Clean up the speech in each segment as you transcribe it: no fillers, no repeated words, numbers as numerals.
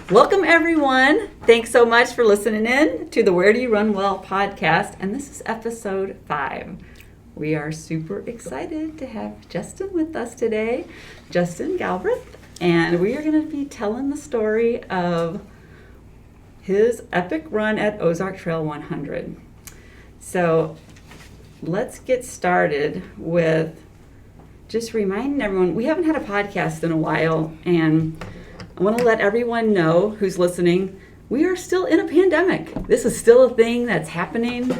Welcome, everyone. Thanks so much for listening in to the Where Do You Run Well podcast, and this is episode 5. We are super excited to have Justin with us today, Justin Galbraith, and we are going to be telling the story of his epic run at Ozark Trail 100. So let's get started with just reminding everyone, we haven't had a podcast in a while, and I want to let everyone know who's listening, we are still in a pandemic. This is still a thing that's happening.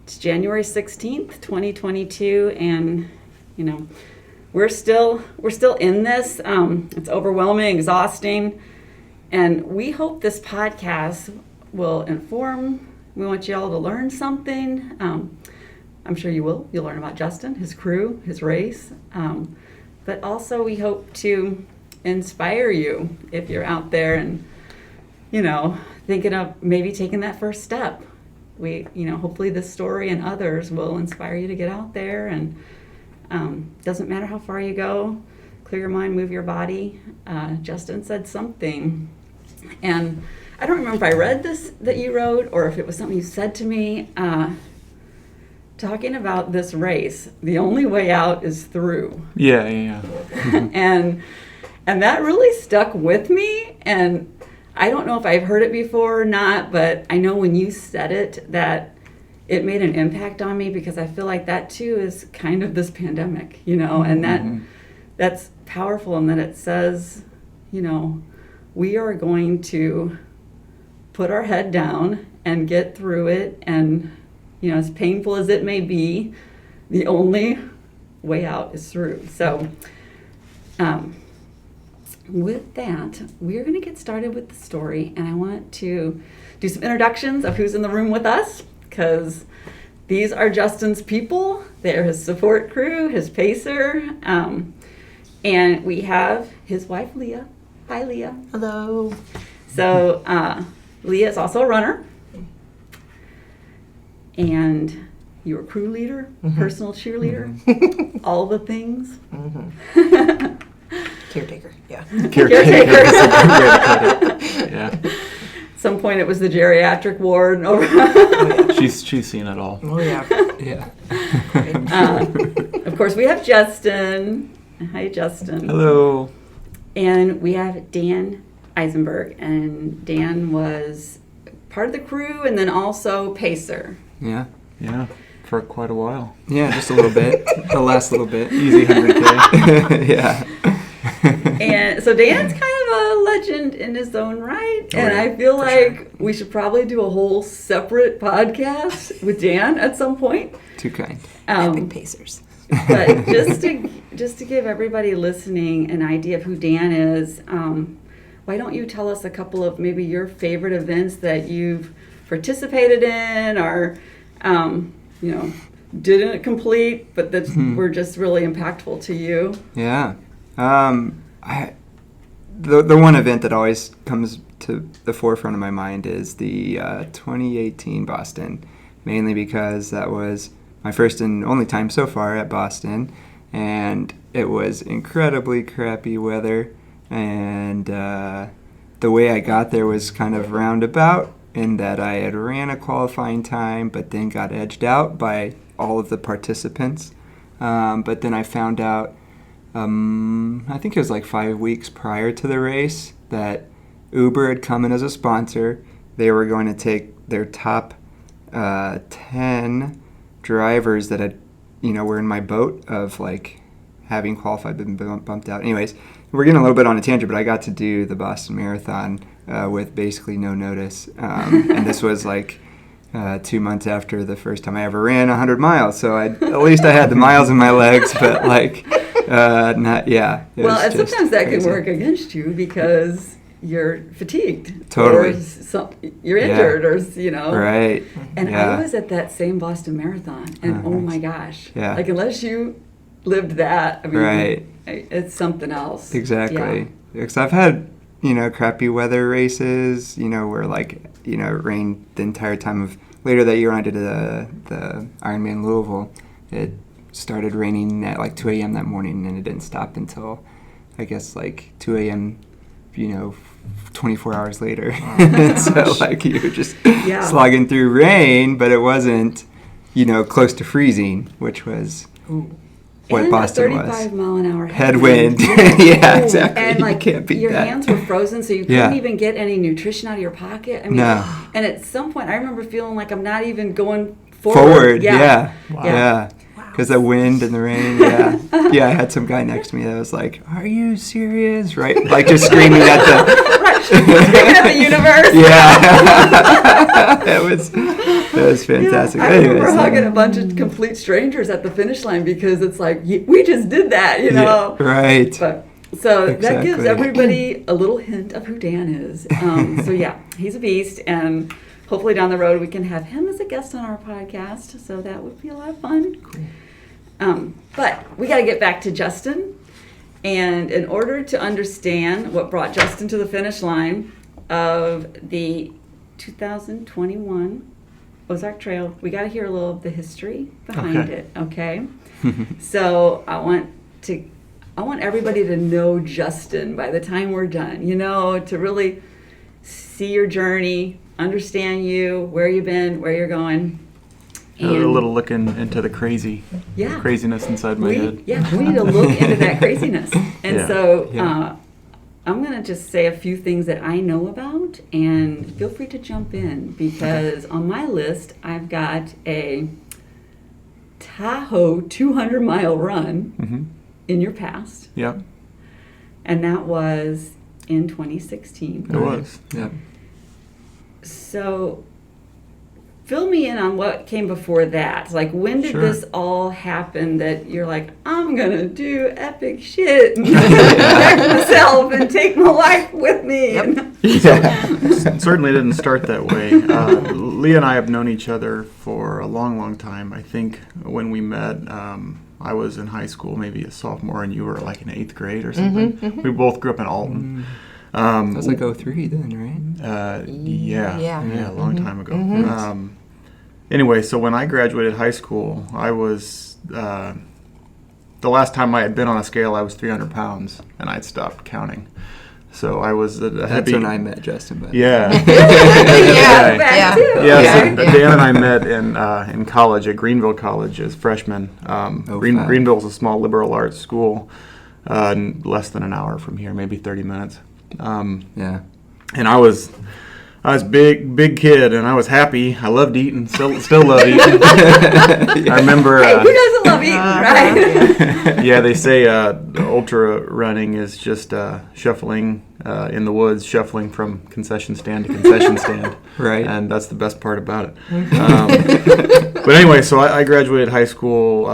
It's January 16th, 2022, and we're still in this. It's overwhelming, exhausting, and we hope this podcast will inform. We want you all to learn something. I'm sure you will. You'll learn about Justin, his crew, his race, but also we hope to inspire you if you're out there and thinking of maybe taking that first step. We hopefully this story and others will inspire you to get out there, and doesn't matter how far you go, clear your mind, move your body. Justin said something, and I don't remember if I read this that you wrote or if it was something you said to me, talking about this race, the only way out is through. Yeah. And that really stuck with me, and I don't know if I've heard it before or not, but I know when you said it that it made an impact on me, because I feel like that too is kind of this pandemic, and that's powerful, and that it says, we are going to put our head down and get through it, and as painful as it may be, the only way out is through. So with that, we're going to get started with the story, and I want to do some introductions of who's in the room with us, because these are Justin's people. They're his support crew, his pacer, and we have his wife, Leah. Hi, Leah. Hello. So Leah is also a runner, and you're a crew leader, personal cheerleader, all the things. Caretaker, yeah. Caretaker. Yeah. At some point it was the geriatric ward. She's seen it all. Oh, yeah. Yeah. Of course, we have Justin. Hi, Justin. Hello. And we have Dan Eisenberg. And Dan was part of the crew and then also pacer. Yeah. Yeah, for quite a while. Yeah, just a little bit. The last little bit. Easy 100K. Yeah. And so Dan's kind of a legend in his own right. And I feel like we should probably do a whole separate podcast with Dan at some point. Too kind. Epic pacers. But just to give everybody listening an idea of who Dan is, why don't you tell us a couple of maybe your favorite events that you've participated in, or didn't complete, but that were just really impactful to you? Yeah. The one event that always comes to the forefront of my mind is the 2018 Boston, mainly because that was my first and only time so far at Boston, and it was incredibly crappy weather, and the way I got there was kind of roundabout, in that I had ran a qualifying time but then got edged out by all of the participants. But then I found out, I think it was like 5 weeks prior to the race, that Uber had come in as a sponsor. They were going to take their top 10 drivers that had, were in my boat of like having qualified but been bumped out. Anyways, we're getting a little bit on a tangent, but I got to do the Boston Marathon with basically no notice. And this was like 2 months after the first time I ever ran 100 miles. So at least I had the miles in my legs, but like, not, yeah. Well, and sometimes that crazy. can work against you because you're fatigued. Totally. Or you're injured, or, Right. And yeah. I was at that same Boston Marathon, and oh my gosh. Yeah. Like, unless you lived that, I mean, Right. It's something else. Exactly. Yeah. Because I've had, crappy weather races, where like, it rained the entire time of, later that year when I did the Ironman Louisville, it started raining at like 2 a.m. that morning, and it didn't stop until, I guess, like 2 a.m., 24 hours later. Oh, So like you were just Yeah. slogging through rain, but it wasn't, close to freezing, which was what and Boston a was. 35-mile-an-hour Headwind. Yeah, Yeah, exactly. And You like can't beat your that. hands were frozen, so you couldn't Yeah. even get any nutrition out of your pocket. I mean, No. and at some point, I remember feeling like I'm not even going Forward, yeah. Wow. Yeah. Because the wind and the rain, yeah. Yeah, I had some guy next to me that was like, "Are you serious?" Right? Like just screaming at the... Screaming at the universe. Yeah. That was fantastic. Yeah, I remember Anyways, hugging a bunch of complete strangers at the finish line because it's like, we just did that, Yeah, right. But so that gives Exactly. everybody a little hint of who Dan is. So yeah, he's a beast, and hopefully down the road we can have him as a guest on our podcast. So that would be a lot of fun. But we got to get back to Justin, and in order to understand what brought Justin to the finish line of the 2021 Ozark Trail, we got to hear a little of the history behind Okay. it. Okay. So I want everybody to know Justin by the time we're done, to really see your journey, understand you, where you've been, where you're going. A little looking into the craziness inside my head. Yeah, we need to look into that craziness. And Yeah. so Yeah. I'm going to just say a few things that I know about, and feel free to jump in, because on my list I've got a Tahoe 200-mile run Mm-hmm. in your past, Yep, and that was in 2016. it was. Yeah. So fill me in on what came before that. Like, when did Sure. this all happen that you're like, I'm going to do epic shit and protect myself and take my life with me? And- It certainly didn't start that way. Leah and I have known each other for a long, long time. I think when we met, I was in high school, maybe a sophomore, and you were like in 8th grade or something. We both grew up in Alton. That was like 03 then, right? Yeah, a long time ago. Anyway, so when I graduated high school, I was, the last time I had been on a scale, I was 300 pounds, and I'd stopped counting. So I was a That's heavy... when I met Justin. But Yeah. Yeah. Back too. Yeah, Okay. so Dan and I met in college at Greenville College as freshmen. Greenville's a small liberal arts school, less than an hour from here, maybe 30 minutes. yeah. And I was big kid, and I was happy. I loved eating, still love eating. I remember. Hey, who doesn't love eating, right? Yeah, they say ultra running is just shuffling in the woods, shuffling from concession stand to concession stand. Right. And that's the best part about it. But anyway, so I graduated high school,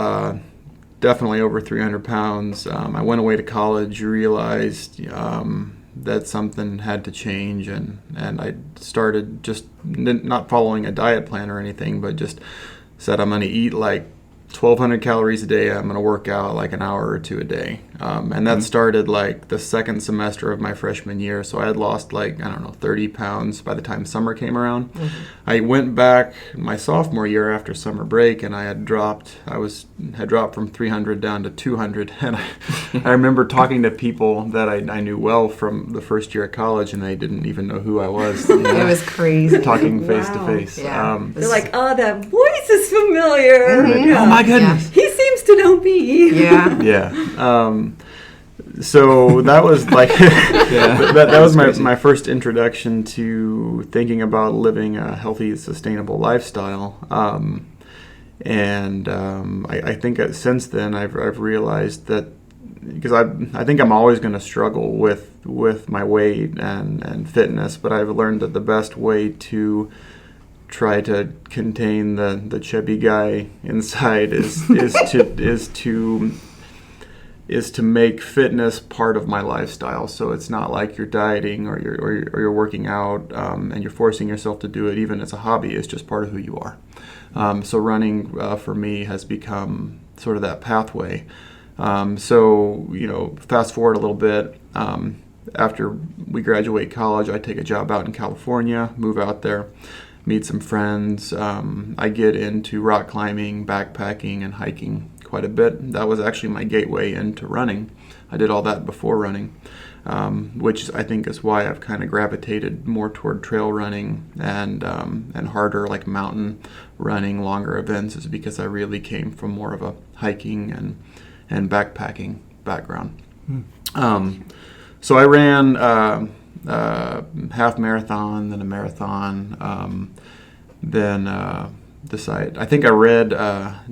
definitely over 300 pounds. I went away to college, realized that something had to change, and I started just not following a diet plan or anything, but just said I'm going to eat like 1,200 calories a day. I'm going to work out like an hour or two a day. And that started like the second semester of my freshman year. So I had lost like, 30 pounds by the time summer came around. I went back my sophomore year after summer break, and I had dropped from 300 down to 200. And I remember talking to people that I knew well from the first year at college, and they didn't even know who I was. It was crazy. Talking face to Wow. face. Yeah. They're like, oh, that voice is familiar. Oh my goodness. He seems to know me. Yeah. Yeah. So that was like that was my first introduction to thinking about living a healthy, sustainable lifestyle. I think since then I've realized that, because I think I'm always going to struggle with my weight and fitness, but I've learned that the best way to try to contain the chubby guy inside is to make fitness part of my lifestyle. So it's not like you're dieting or you're working out and you're forcing yourself to do it. Even as a hobby, it's just part of who you are. So running for me has become sort of that pathway. So fast forward a little bit. After we graduate college, I take a job out in California, move out there, meet some friends. I get into rock climbing, backpacking, and hiking quite a bit. That was actually my gateway into running. I did all that before running. which I think is why I've kind of gravitated more toward trail running and harder like mountain running, longer events, is because I really came from more of a hiking and backpacking background. So I ran half marathon, then a marathon, then decided. I think I read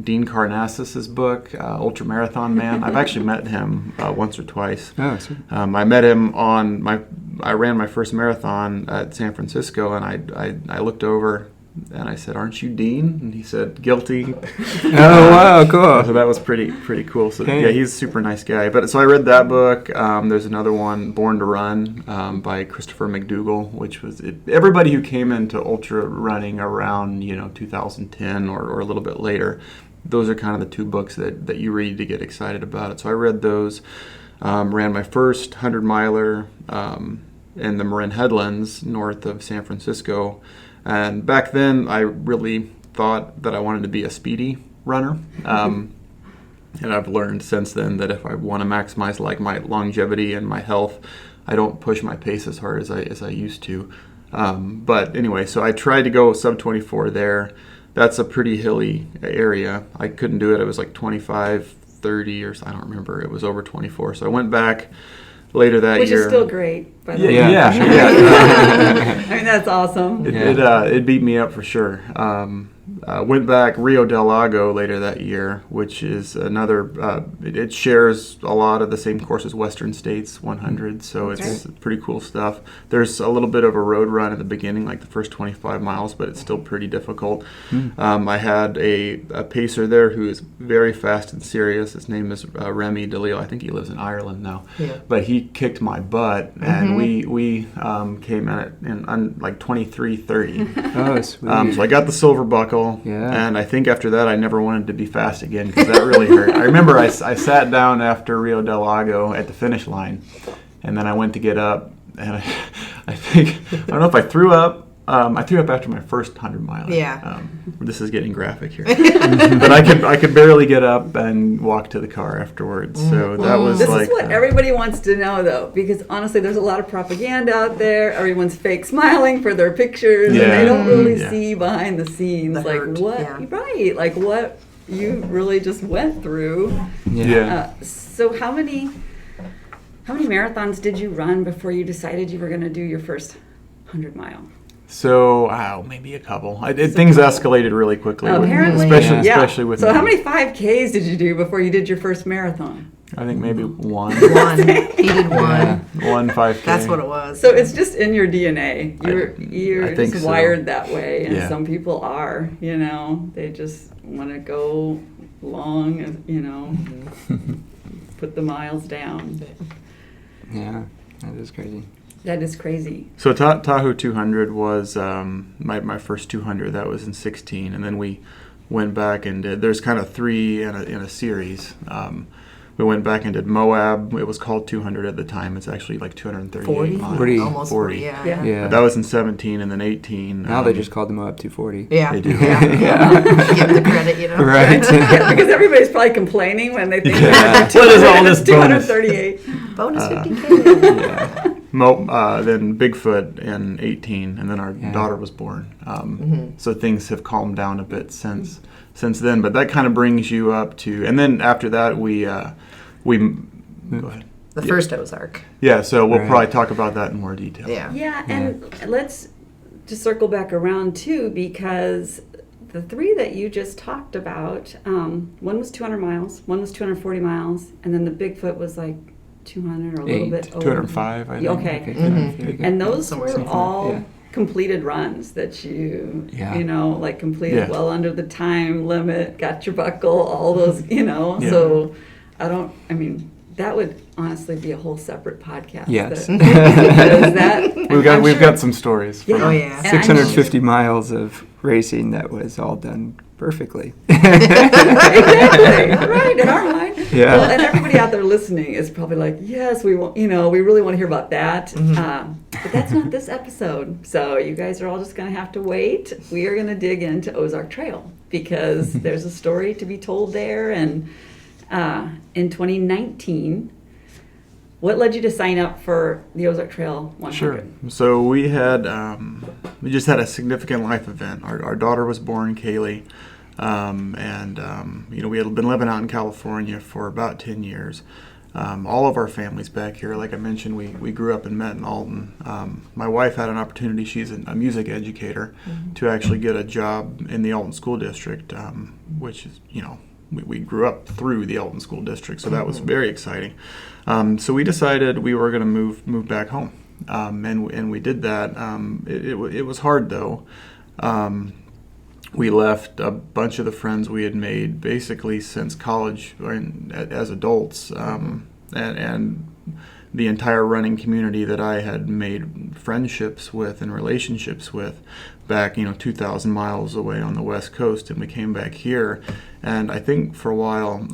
Dean Karnassis's book, Ultra Marathon Man. I've actually met him once or twice. Oh, sweet. I met him I ran my first marathon at San Francisco, and I looked over and I said, "Aren't you Dean?" And he said, "Guilty." Oh, wow, cool. So that was pretty cool. So Okay. yeah, he's a super nice guy. But so I read that book. There's another one, Born to Run, by Christopher Mcdougall, which was everybody who came into ultra running around 2010 or a little bit later. Those are kind of the two books that you read to get excited about it. So I read those. Ran my first 100-miler in the Marin Headlands north of San Francisco. And back then, I really thought that I wanted to be a speedy runner. And I've learned since then that if I want to maximize like my longevity and my health, I don't push my pace as hard as I used to. But anyway, so I tried to go sub 24 there. That's a pretty hilly area. I couldn't do it. It was like 25, 30, or I don't remember. It was over 24. So I went back later that Which year. is still great, by the way. Yeah. I mean, that's awesome. It beat me up for sure. Went back Rio del Lago later that year, which is another. It shares a lot of the same course as Western States 100, so it's pretty cool stuff. There's a little bit of a road run at the beginning, like the first 25 miles, but it's still pretty difficult. I had a pacer there who is very fast and serious. His name is Remy DeLeo. I think he lives in Ireland now. Yeah. But he kicked my butt, and we came in like 23:30. Oh, sweet. So I got the silver buckle. Yeah. And I think after that, I never wanted to be fast again because that really hurt. I remember I sat down after Rio del Lago at the finish line, and then I went to get up, and I don't know if I threw up. I threw up after my first 100 miles. Yeah. This is getting graphic here, but I could barely get up and walk to the car afterwards. So that was This like is what everybody wants to know, though, because honestly, there's a lot of propaganda out there. Everyone's fake smiling for their pictures, and they don't really see behind the scenes, The like hurt, what, right? Like what you really just went through. Yeah. So how many marathons did you run before you decided you were going to do your first 100-mile? So, maybe a couple. Things escalated really quickly, Apparently, especially with. So me. how many 5Ks did you do before you did your first marathon? I think maybe one. One. He did one. One 5K. That's what it was. So it's just in your DNA. You're I think just so. wired that way, and Yeah. some people are. They just want to go long, and put the miles down. Yeah, that is crazy. That is crazy. So Tahoe 200 was my first 200. That was in 16, and then we went back and did. There's kind of three in a series. We went back and did Moab. It was called 200 at the time. It's actually like 238 40? miles. 40. Almost 40, yeah. Yeah. That was in 17, and then 18. Now they just called them up 240. Yeah. They do. Yeah. Give them the credit, Right. Yeah, because everybody's probably complaining when they think Yeah. what What is all this bonus? 238. Bonus 50K. Yeah. Then Bigfoot in 18, and then our daughter was born. So things have calmed down a bit since then. But that kind of brings you up to, and then after that we go ahead. The first Ozark. Yeah, so we'll Right. probably talk about that in more detail. Yeah. Yeah, and let's just circle back around too, because the three that you just talked about, one was 200 miles, one was 240 miles, and then the Bigfoot was like 200 or a little bit over. 205, I think. Okay. Mm-hmm. And those Somewhere were in there. all Yeah. completed runs that you, Yeah. like completed Yeah. well under the time limit, got your buckle, all those, Yeah. So that would honestly be a whole separate podcast. Yes. We've got some stories. Yeah. Oh, yeah. And I'm 650 miles of racing that was all done perfectly. Exactly. Right, in our mind. Yeah. Well, and everybody out there listening is probably like, yes, we want, we really want to hear about that. But that's not this episode. So you guys are all just going to have to wait. We are going to dig into Ozark Trail because there's a story to be told there. And in 2019, what led you to sign up for the Ozark Trail 100? Sure. So we just had a significant life event. Our daughter was born, Kaylee, we had been living out in California for about 10 years. All of our families back here, like I mentioned, we grew up and met in Alton. My wife had an opportunity, she's a music educator, to actually get a job in the Alton School District, which is, we grew up through the Alton School District, so that was very exciting. So we decided we were going to move back home, and we did that. It was hard, though. We left a bunch of the friends we had made basically since college as adults, and the entire running community that I had made friendships with and relationships with back, 2,000 miles away on the West Coast, and we came back here. And I think for a while,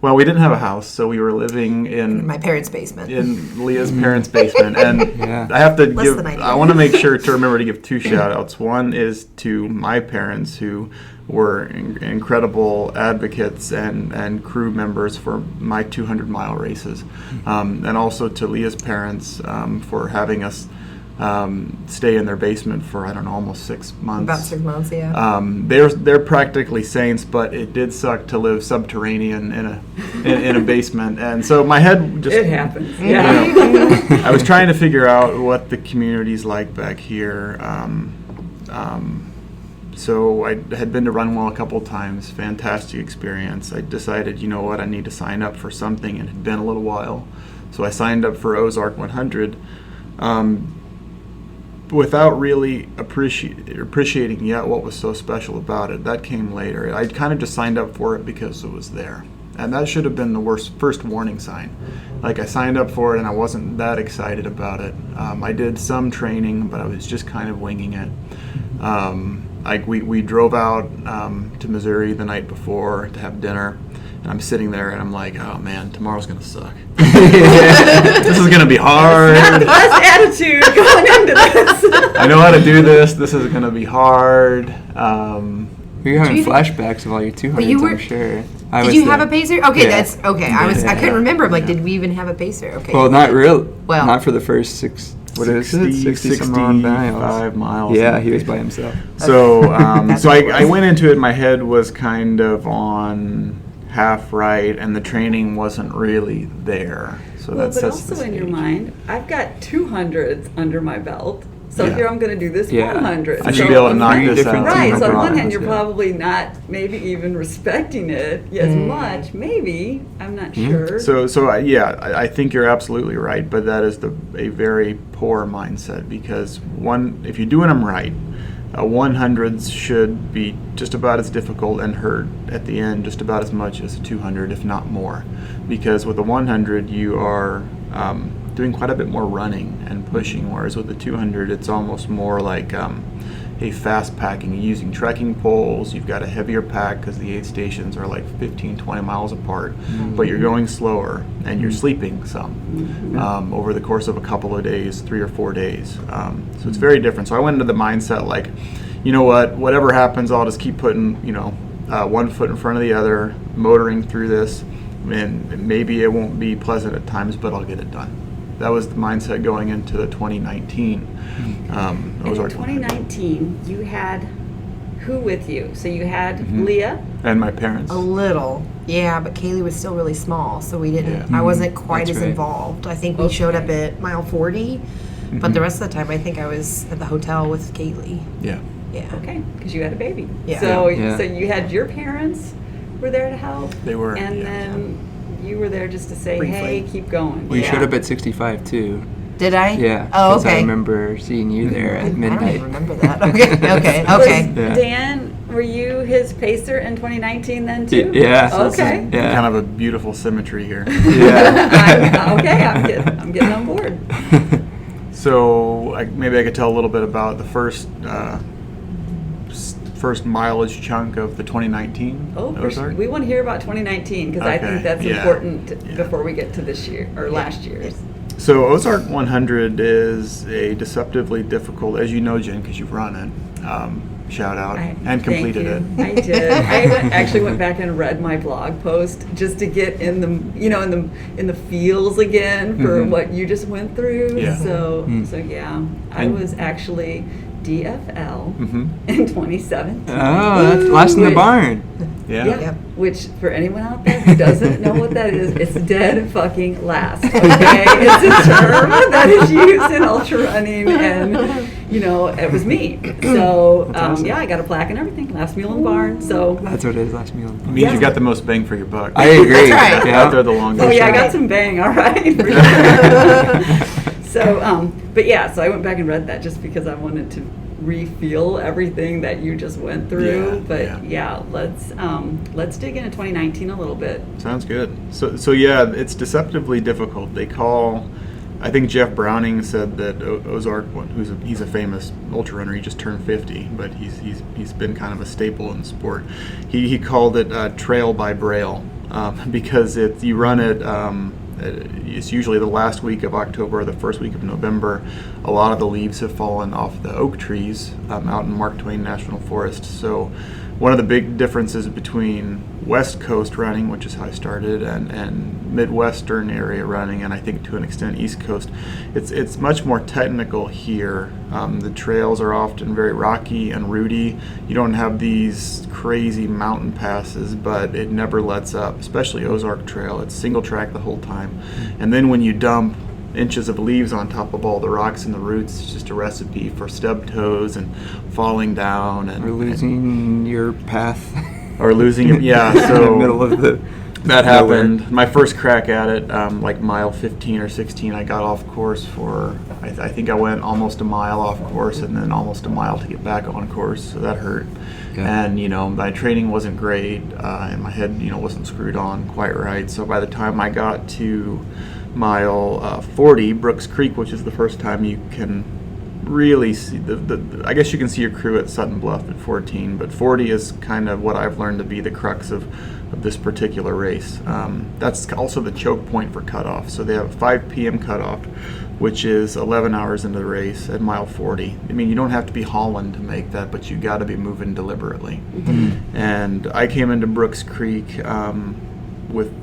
well, we didn't have a house, so we were living in my parents' basement. In Leah's parents' basement. And Yeah. I have to Less than ideal. I want to make sure to remember to give two shout outs. One is to my parents, who were incredible advocates and crew members for my 200-mile races. And also to Leah's parents for having us stay in their basement for, I don't know, almost 6 months. About 6 months, yeah. They're practically saints, but it did suck to live subterranean in a basement, and so my head just It happens. you Yeah. know, I was trying to figure out what the community's like back here. So I had been to RunWell a couple times, fantastic experience. I decided, I need to sign up for something, and it had been a little while, so I signed up for Ozark 100. Without really appreciating yet what was so special about it. That came later. I kind of just signed up for it because it was there. And that should have been the first warning sign. Like, I signed up for it and I wasn't that excited about it. I did some training, but I was just kind of winging it. We drove out to Missouri the night before to have dinner. And I'm sitting there and I'm like, oh man, tomorrow's going to suck. This is going to be hard. Not the best attitude going into this. I know how to do this. This is going to be hard. You're having you- flashbacks of all your 200s, you were- I'm sure. Did you have a pacer? Okay, Yeah. that's okay. I Yeah. couldn't remember. I'm like, did we even have a pacer? Okay. Well, not real. Well- not for the first 60 some odd miles. 65 miles. Yeah, he was by himself. So, That's so what it I was. went into it. My head was kind of on half right, and the training wasn't really there. So Well, that but sets the also in your stage. mind, I've got 200s under my belt. So Yeah. here I'm going to do this Yeah. 100. I should So be able to on knock one- this out. Right, so on one miles, hand, you're yeah. probably not maybe even respecting it as much. Maybe, I'm not sure. I think you're absolutely right, but that is a very poor mindset, because if you're doing them right, 100s should be just about as difficult and hurt at the end just about as much as a 200, if not more, because with a 100 you are doing quite a bit more running and pushing, whereas with the 200 it's almost more like a fast packing, using trekking poles. You've got a heavier pack because the aid stations are like 15-20 miles apart, but you're going slower and you're sleeping some over the course of a couple of days, 3 or 4 days. So it's very different. So I went into the mindset like, whatever happens, I'll just keep putting, one foot in front of the other, motoring through this, and maybe it won't be pleasant at times, but I'll get it done. That was the mindset going into the 2019. And in 2019, you had who with you? So you had Leah. And my parents. A little, yeah, but Kaylee was still really small, so we didn't. Yeah. I wasn't quite That's as right. involved. I think we showed up at mile 40, but the rest of the time, I think I was at the hotel with Kaylee. Yeah. Yeah. Okay, because you had a baby. Yeah. So, Yeah. so you had your parents were there to help. They were, And yeah. then you were there just to say, Briefly. hey, keep going. We Yeah. showed up at 65 too. Did I? Yeah. Oh, 'cause I okay. remember seeing you there I at don't midnight. even remember that. Okay. Okay. Was Okay. Yeah. Dan, were you his pacer in 2019 then too? Yeah. So it's Okay. Yeah. Kind of a beautiful symmetry here. Yeah. I'm getting on board. So maybe I could tell a little bit about the first mileage chunk of the 2019 Oh, for sure. Ozark. We want to hear about 2019 because I Okay, think that's yeah, important yeah. before we get to this year or last year's. So Ozark 100 is a deceptively difficult, as you know, Jen, because you've run it. shout out, and Thank completed you. it. I did. I actually went back and read my blog post just to get in the in the feels again for what you just went through. Yeah. So yeah, I And- was actually DFL in 2017. Oh, that's last in the Which- barn. Yeah. Yep. Which, for anyone out there who doesn't know what that is, it's dead fucking last. Okay, it's a term that is used in ultra running, and it was me. So awesome. yeah, I got a plaque and everything. Last meal in the barn. So That's what it is, last meal. It means you got the most bang for your buck. I agree. That's right. Yeah. Out there the longest. oh yeah, I sure. got some bang. All right. So but yeah, so I went back and read that just because I wanted to re-feel everything that you just went through. Yeah, But yeah. let's dig into 2019 a little bit. Sounds good. So yeah, it's deceptively difficult. I think Jeff Browning said that Ozark, he's a famous ultra runner. He just turned 50, but he's been kind of a staple in the sport. He called it trail by braille because you run it. It's usually the last week of October or the first week of November. A lot of the leaves have fallen off the oak trees out in Mark Twain National Forest. So one of the big differences between West Coast running, which is how I started, and Midwestern area running, and I think to an extent East Coast, it's much more technical here. The trails are often very rocky and rooty. You don't have these crazy mountain passes, but it never lets up, especially Ozark Trail. It's single track the whole time. And then when you dump inches of leaves on top of all the rocks and the roots, it's just a recipe for stub toes and falling down and Or losing your path. or losing your, yeah, so in the middle of the that nowhere. happened. My first crack at it, like mile 15 or 16, I got off course for, I think I went almost a mile off course and then almost a mile to get back on course, so that hurt. Yeah. And, my training wasn't great, and my head, wasn't screwed on quite right. So by the time I got to mile 40, Brooks Creek, which is the first time you can really see I guess you can see your crew at Sutton Bluff at 14, but 40 is kind of what I've learned to be the crux of this particular race. That's also the choke point for cutoff. So they have a 5 p.m. cutoff, which is 11 hours into the race at mile 40. I mean, you don't have to be hauling to make that, but you got to be moving deliberately. And I came into Brooks Creek with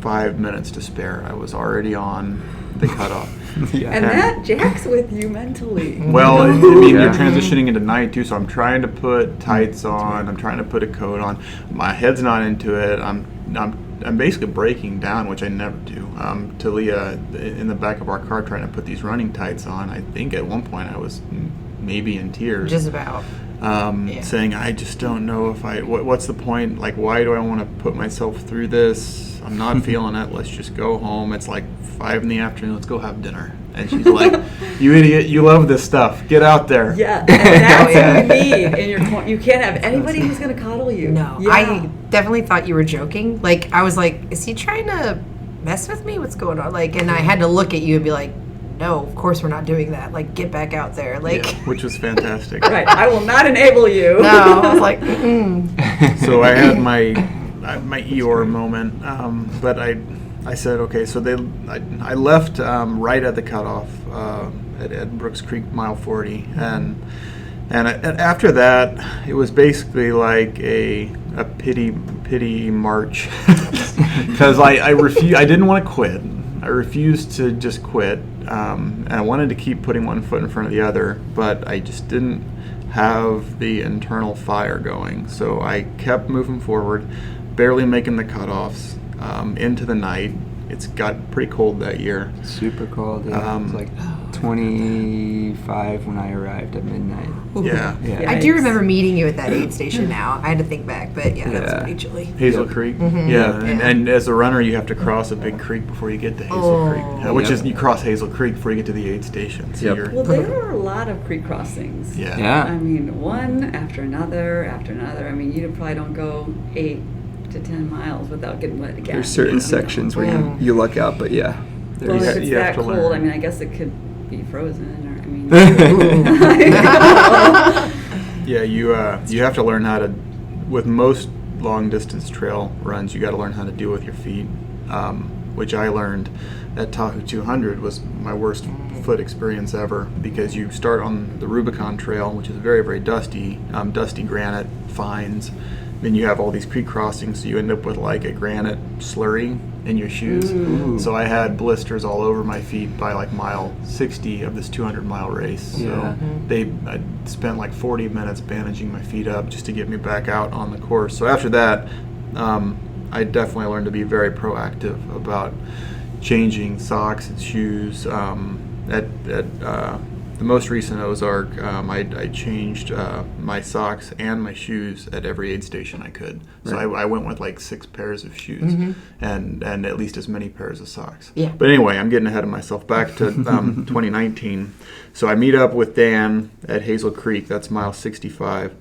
5 minutes to spare. I was already on the cutoff. Yeah. And that jacks with you mentally. Well, I mean, Yeah. you're transitioning into night too, so I'm trying to put tights on. I'm trying to put a coat on. My head's not into it. I'm basically breaking down, which I never do. Talia in the back of our car trying to put these running tights on. I think at one point I was maybe in tears. Just about. Yeah. Saying, I just don't know if what's the point? Like, why do I want to put myself through this? I'm not feeling it. Let's just go home. It's like 5 p.m. Let's go have dinner. And she's like, you idiot, you love this stuff. Get out there. Yeah, and that's what you need in your corner. You can't have anybody who's going to coddle you. No, Yeah. I definitely thought you were joking. Like, I was like, is he trying to mess with me? What's going on? Like, and I had to look at you and be like, no, of course we're not doing that. Like, get back out there. Like, Yeah, which was fantastic. Right, I will not enable you. no, I was like, mm-mm. So I had my Eeyore moment, but I said, okay, so I left right at the cutoff at Brooks Creek, mile 40, and after that, it was basically like a pity march, because I didn't want to quit. I refused to just quit, and I wanted to keep putting one foot in front of the other, but I just didn't have the internal fire going. So I kept moving forward, barely making the cutoffs, into the night. It's got pretty cold that year. Super cold. Yeah. It was like 25 when I arrived at midnight. Yeah. Yeah. I do remember meeting you at that aid station now. I had to think back, but yeah, that was Yeah. pretty chilly. Hazel Creek. Mhm. Yeah, and, Yeah. and as a runner, you have to cross a big creek before you get to Hazel Creek, which Yep. is you cross Hazel Creek before you get to the aid station. So Yep. you're, Well, there are a lot of creek crossings. yeah. Yeah. I mean, one after another after another. I mean, you probably don't go 8 to 10 miles without getting wet again. There's certain Yeah. sections where Mm. you luck out, but yeah. Well, There's, if it's you have that to cold, learn. I mean, I guess it could be frozen. Or I mean, Yeah, you have to learn how to, with most long distance trail runs, you got to learn how to deal with your feet, which I learned at Tahoe 200 was my worst foot experience ever, because you start on the Rubicon Trail, which is very, very dusty, dusty granite fines. Then you have all these creek crossings, so you end up with like a granite slurry in your shoes. Ooh. So I had blisters all over my feet by like mile 60 of this 200-mile race. Yeah. So I spent like 40 minutes bandaging my feet up just to get me back out on the course. So after that, I definitely learned to be very proactive about changing socks and shoes. At the most recent Ozark, I changed my socks and my shoes at every aid station I could. So Right. I went with like 6 pairs of shoes and at least as many pairs of socks. Yeah. But anyway, I'm getting ahead of myself. Back to 2019. So I meet up with Dan at Hazel Creek. That's mile 65.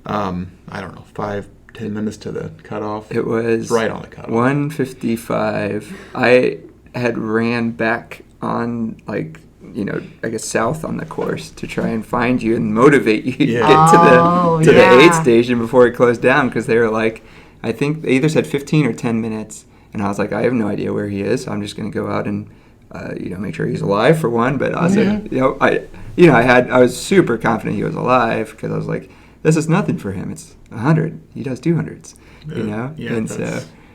I don't know, 5-10 minutes to the cutoff. It was right on the cutoff. 1:55. I had ran back on, like, I guess south on the course to try and find you and motivate you to Yeah. get to yeah. the aid station before it closed down, because they were like, I think they either said 15 or 10 minutes, and I was like, I have no idea where he is, so I'm just going to go out and make sure he's alive for one, but also I was super confident he was alive, because I was like, this is nothing for him. It's 100. He does 200s, Yeah, and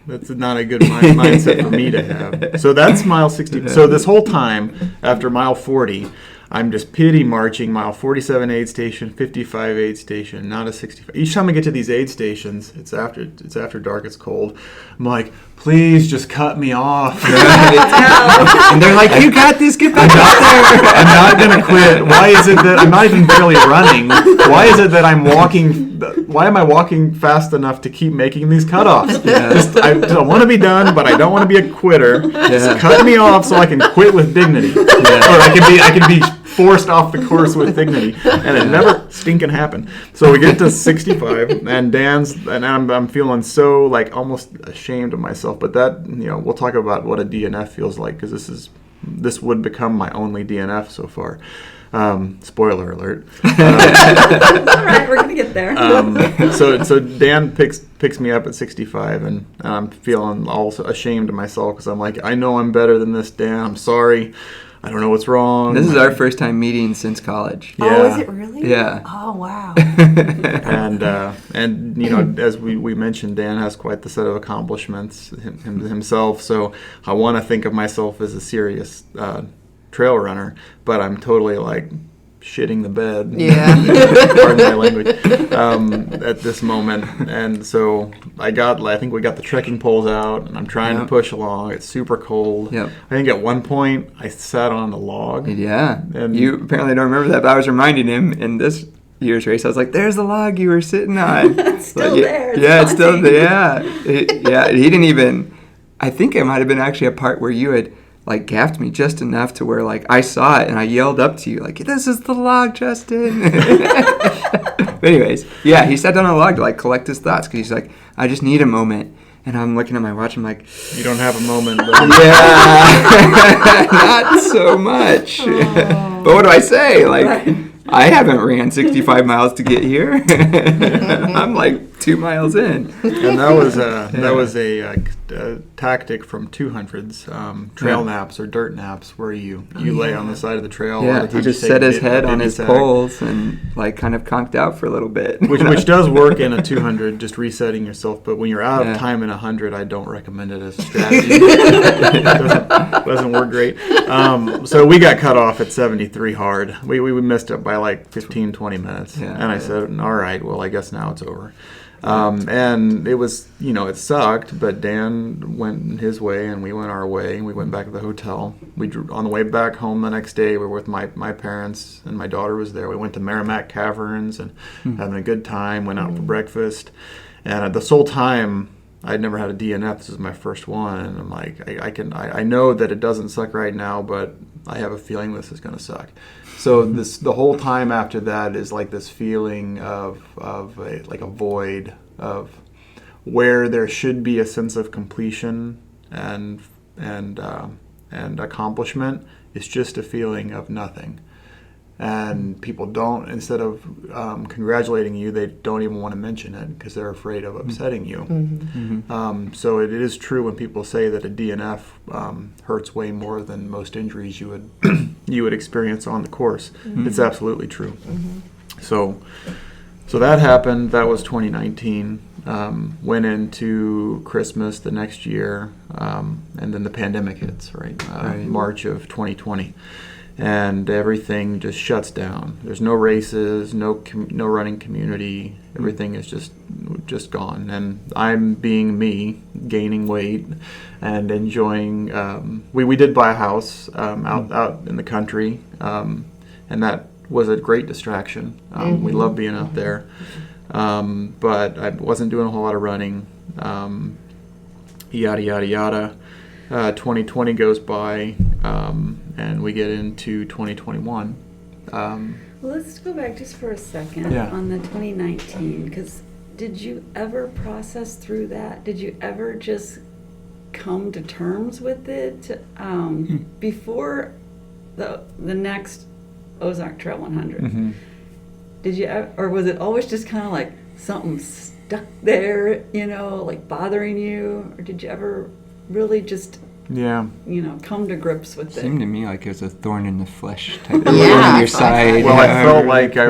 that's not a good mindset for me to have. So that's mile 60. So this whole time, after mile 40, I'm just pity marching mile 47 aid station, 55 aid station, not a 65. Each time I get to these aid stations, it's after dark, it's cold. I'm like, please just cut me off. and they're like, you got this, get back out there. I'm not going to quit. Why is it that I'm not even barely running? Why is it that I'm walking? Why am I walking fast enough to keep making these cutoffs? I don't want to be done, but I don't want to be a quitter. Just cut me off so I can quit with dignity. Or I can be forced off the course with dignity. And it never stinking happened. So we get to 65, and I'm feeling so like almost ashamed of myself. But that, we'll talk about what a DNF feels like, because this would become my only DNF so far. Spoiler alert. All right, we're gonna get there. So Dan picks me up at 65, and I'm feeling also ashamed of myself, because I'm like, I know I'm better than this, Dan. I'm sorry. I don't know what's wrong. This is our first time meeting since college. Yeah. Oh, is it really? Yeah. Oh, wow. And as we mentioned, Dan has quite the set of accomplishments himself. So I want to think of myself as a serious trail runner, but I'm totally like shitting the bed. Yeah. Pardon my language. At this moment, and so I think we got the trekking poles out, and I'm trying to push along. It's super cold. Yep. I think at one point I sat on a log. Yeah. And you apparently don't remember that, but I was reminding him in this year's race. I was like, "There's the log you were sitting on." It's still Like, there. It's still there. Yeah. He didn't even. I think it might have been actually a part where you had like gaffed me just enough to where like I saw it and I yelled up to you like, "This is the log, Justin." But anyways, yeah, he sat down on a log to like collect his thoughts, because he's like, I just need a moment. And I'm looking at my watch, I'm like, You don't have a moment. But yeah, not so much. But what do I say? Like, I haven't ran 65 miles to get here. I'm like 2 miles in. And that was a tactic from 200s, trail naps or dirt naps, where you lay on the side of the trail. Yeah, he just set his head on his poles and like kind of conked out for a little bit. Which does work in a 200, just resetting yourself. But when you're out Yeah. of time in 100, I don't recommend it as a strategy. It doesn't work great. So we got cut off at 73 hard. We missed it by like 15, 20 minutes. Yeah. And I said, all right, well, I guess now it's over. And it was, it sucked, but Dan went his way and we went our way, and we went back to the hotel. On the way back home the next day, we were with my parents, and my daughter was there. We went to Merrimack Caverns and having a good time, went out for breakfast. And this whole time, I'd never had a DNF. This is my first one, and I'm like, I know that it doesn't suck right now, but I have a feeling this is going to suck. So the whole time after that is like this feeling of a void of where there should be a sense of completion and accomplishment. It's just a feeling of nothing. And people don't, instead of congratulating you, they don't even want to mention it because they're afraid of upsetting you. So it is true when people say that a DNF hurts way more than most injuries you would you would experience on the course. It's absolutely true. So that happened. That was 2019. Went into Christmas the next year, and then the pandemic hits, right? March of 2020. And everything just shuts down. There's no races, no running community. Everything is just gone. And I'm being me, gaining weight and enjoying. We did buy a house out in the country, and that was a great distraction. We love being out there, but I wasn't doing a whole lot of running. Yada yada yada. 2020 goes by, and we get into 2021. Let's go back just for a second on the 2019, because did you ever process through that? Did you ever just come to terms with it before the next Ozark Trail 100? Did you ever, or was it always just kind of like something stuck there, like bothering you, or did you ever really just come to grips with it? Seemed to me like it was a thorn in the flesh type of on your side. Well, I felt like I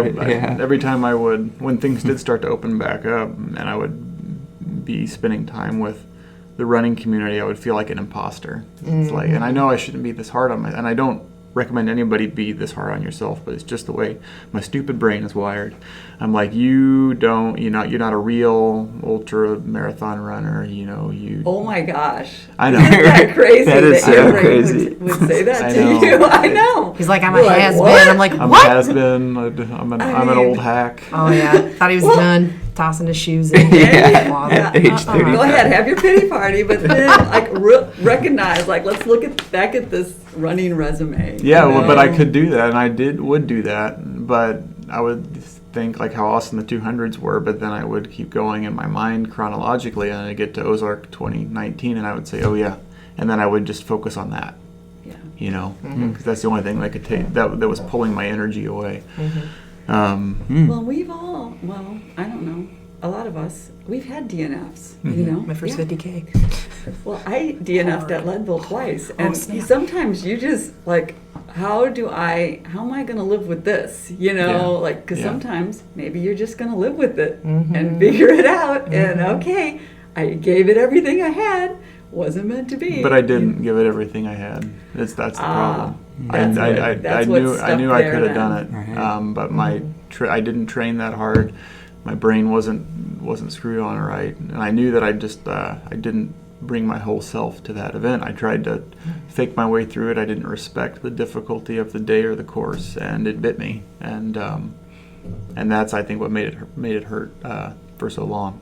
every time when things did start to open back up, and I would be spending time with the running community, I would feel like an imposter. It's like, and I know I shouldn't be this hard on and I don't recommend anybody be this hard on yourself, but it's just the way my stupid brain is wired. I'm like, you're not a real ultra marathon runner, you. Oh my gosh. I know. Isn't that crazy? That is your so brain crazy. would say that I to know. you. I know. He's like, I'm You're a like, has-been. what? I'm like, I'm what? a has-been. I'm an old hack. Oh, yeah. Thought he was done tossing his shoes in. At age 30. Go ahead, have your pity party, but then recognize, let's look back at this running resume. Yeah, well, but I could do that, and I would do that, but I would think how awesome the 200s were, but then I would keep going in my mind chronologically, and I'd get to Ozark 2019, and I would say, oh yeah, and then I would just focus on that. Yeah. Because that's the only thing that could take that was pulling my energy away. Well, I don't know. A lot of us, we've had DNFs, My first 50K. Well, I DNF'd at Leadville twice, and snap. sometimes you just how am I going to live with this? Because sometimes maybe you're just going to live with it and figure it out. And okay, I gave it everything I had. Wasn't meant to be. But I didn't give it everything I had. That's the problem. I knew I could have done it, Right. but I didn't train that hard. My brain wasn't screwed on right, and I knew that I didn't bring my whole self to that event. I tried to fake my way through it. I didn't respect the difficulty of the day or the course, and it bit me. And that's, I think, what made it hurt for so long.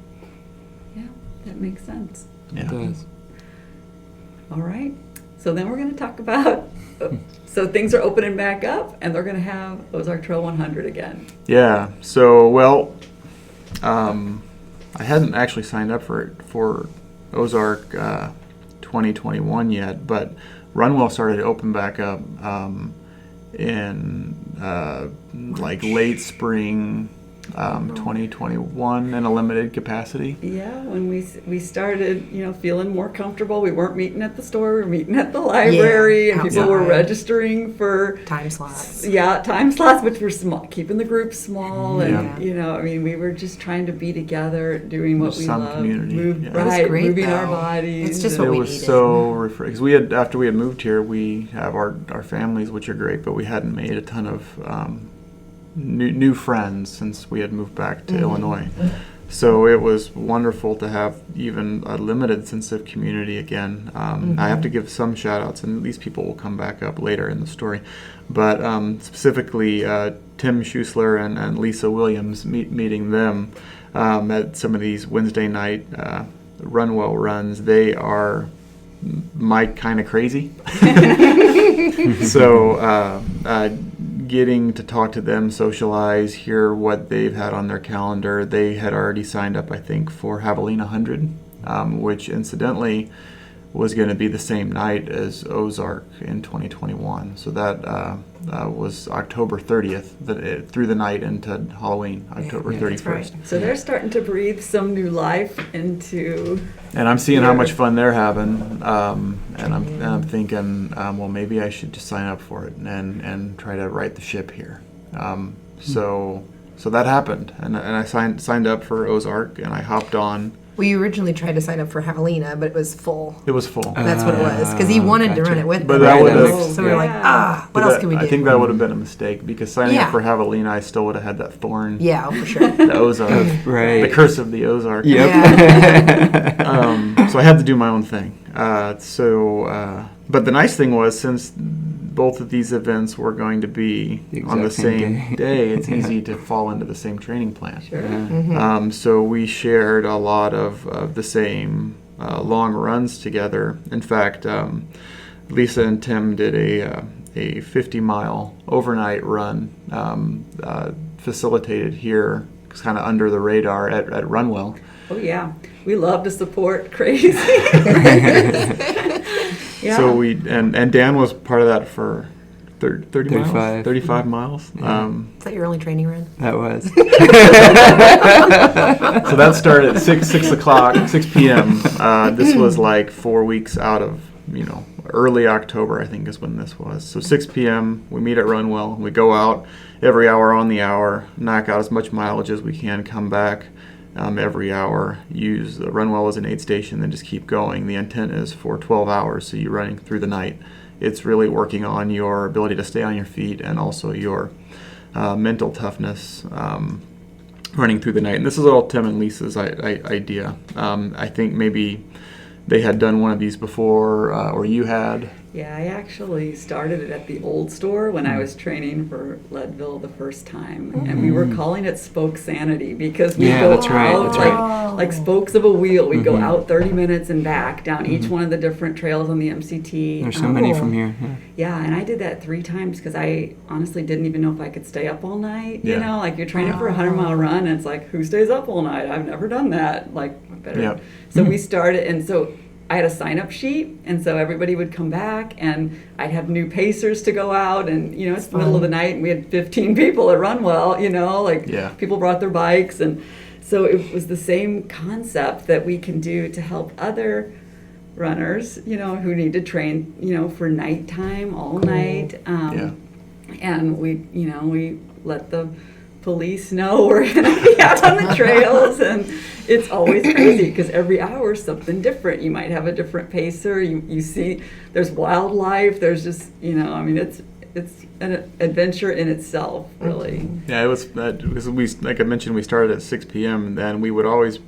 Yeah, that makes sense. Yeah. It does. All right. So then we're going to talk about. So things are opening back up, and they're going to have Ozark Trail 100 again. Yeah. So I hadn't actually signed up for Ozark 2021 yet, but RunWell started to open back up in late spring 2021 in a limited capacity. Yeah, when we started, feeling more comfortable. We weren't meeting at the store. We were meeting at the library, and people were registering for time slots. Yeah, time slots, which were small, keeping the group small, and Yeah. we were just trying to be together, doing what we Some love, community, yeah. That was great, moving our though. bodies. It's just and- what we It was needed. so refreshing because after we had moved here, we have our families, which are great, but we hadn't made a ton of new friends since we had moved back to Illinois. So it was wonderful to have even a limited sense of community again. I have to give some shout outs, and these people will come back up later in the story. But specifically, Tim Schussler and Lisa Williams, meeting them at some of these Wednesday night RunWell runs. They are my kind of crazy. So getting to talk to them, socialize, hear what they've had on their calendar. They had already signed up, I think, for Javelina 100, which incidentally was going to be the same night as Ozark in 2021. So that was October 30th, through the night into Halloween, October 31st. That's right. So they're starting to breathe some new life into. And I'm seeing how much fun they're having, and I'm thinking, well, maybe I should just sign up for it and try to right the ship here. So that happened, and I signed up for Ozark, and I hopped on. Well, you originally tried to sign up for Javelina, but it was full. It was full. That's what it was, because he wanted to run it with But them. that Right, would've- So we were like, what else can we do? I think that would have been a mistake, because signing up Yeah. for Javelina, I still would have had that thorn. Yeah, for sure. The Ozark. Right. The curse of the Ozark. Yep. Yeah. So I had to do my own thing. But the nice thing was, since both of these events were going to be The on the exact same same day. day, it's easy to fall into the same training plan. Sure. So we shared a lot of the same long runs together. In fact, Lisa and Tim did a 50-mile overnight run facilitated here, kind of under the radar at RunWell. Oh yeah, we love to support crazy. Yeah. So we and Dan was part of that for 30 miles, 35. 35 miles. Is that your only training run? That was. So that started at 6 o'clock, 6 p.m. This was like 4 weeks out of, early October, I think is when this was. So 6 p.m. we meet at RunWell. We go out every hour on the hour, knock out as much mileage as we can, come back every hour, use the RunWell as an aid station, then just keep going. The intent is for 12 hours, so you're running through the night. It's really working on your ability to stay on your feet and also your mental toughness running through the night. And this is all Tim and Lisa's idea. I think maybe they had done one of these before, or you had. Yeah, I actually started it at the old store when I was training for Leadville the first time, and we were calling it Spoke Sanity because we go that's right, out that's like spokes of a wheel. We go out 30 minutes and back down each one of the different trails on the MCT. There's so many from here. Yeah, and I did that 3 times because I honestly didn't even know if I could stay up all night. You Yeah. know, like you're training for a 100-mile run, and it's like, who stays up all night? I've never done that. Like, I better. Yep. So we started, and so I had a sign-up sheet, and so everybody would come back, and I'd have new pacers to go out, and it's the middle of the night, and we had 15 people at RunWell. People brought their bikes, and so it was the same concept that we can do to help other runners, who need to train, for nighttime, all night, and we let the police know we're going to be out on the trails, and it's always crazy because every hour is something different. You might have a different pacer. You see there's wildlife. There's just, it's an adventure in itself, really. Yeah, it was because like I mentioned, we started at 6 p.m. and then we would always,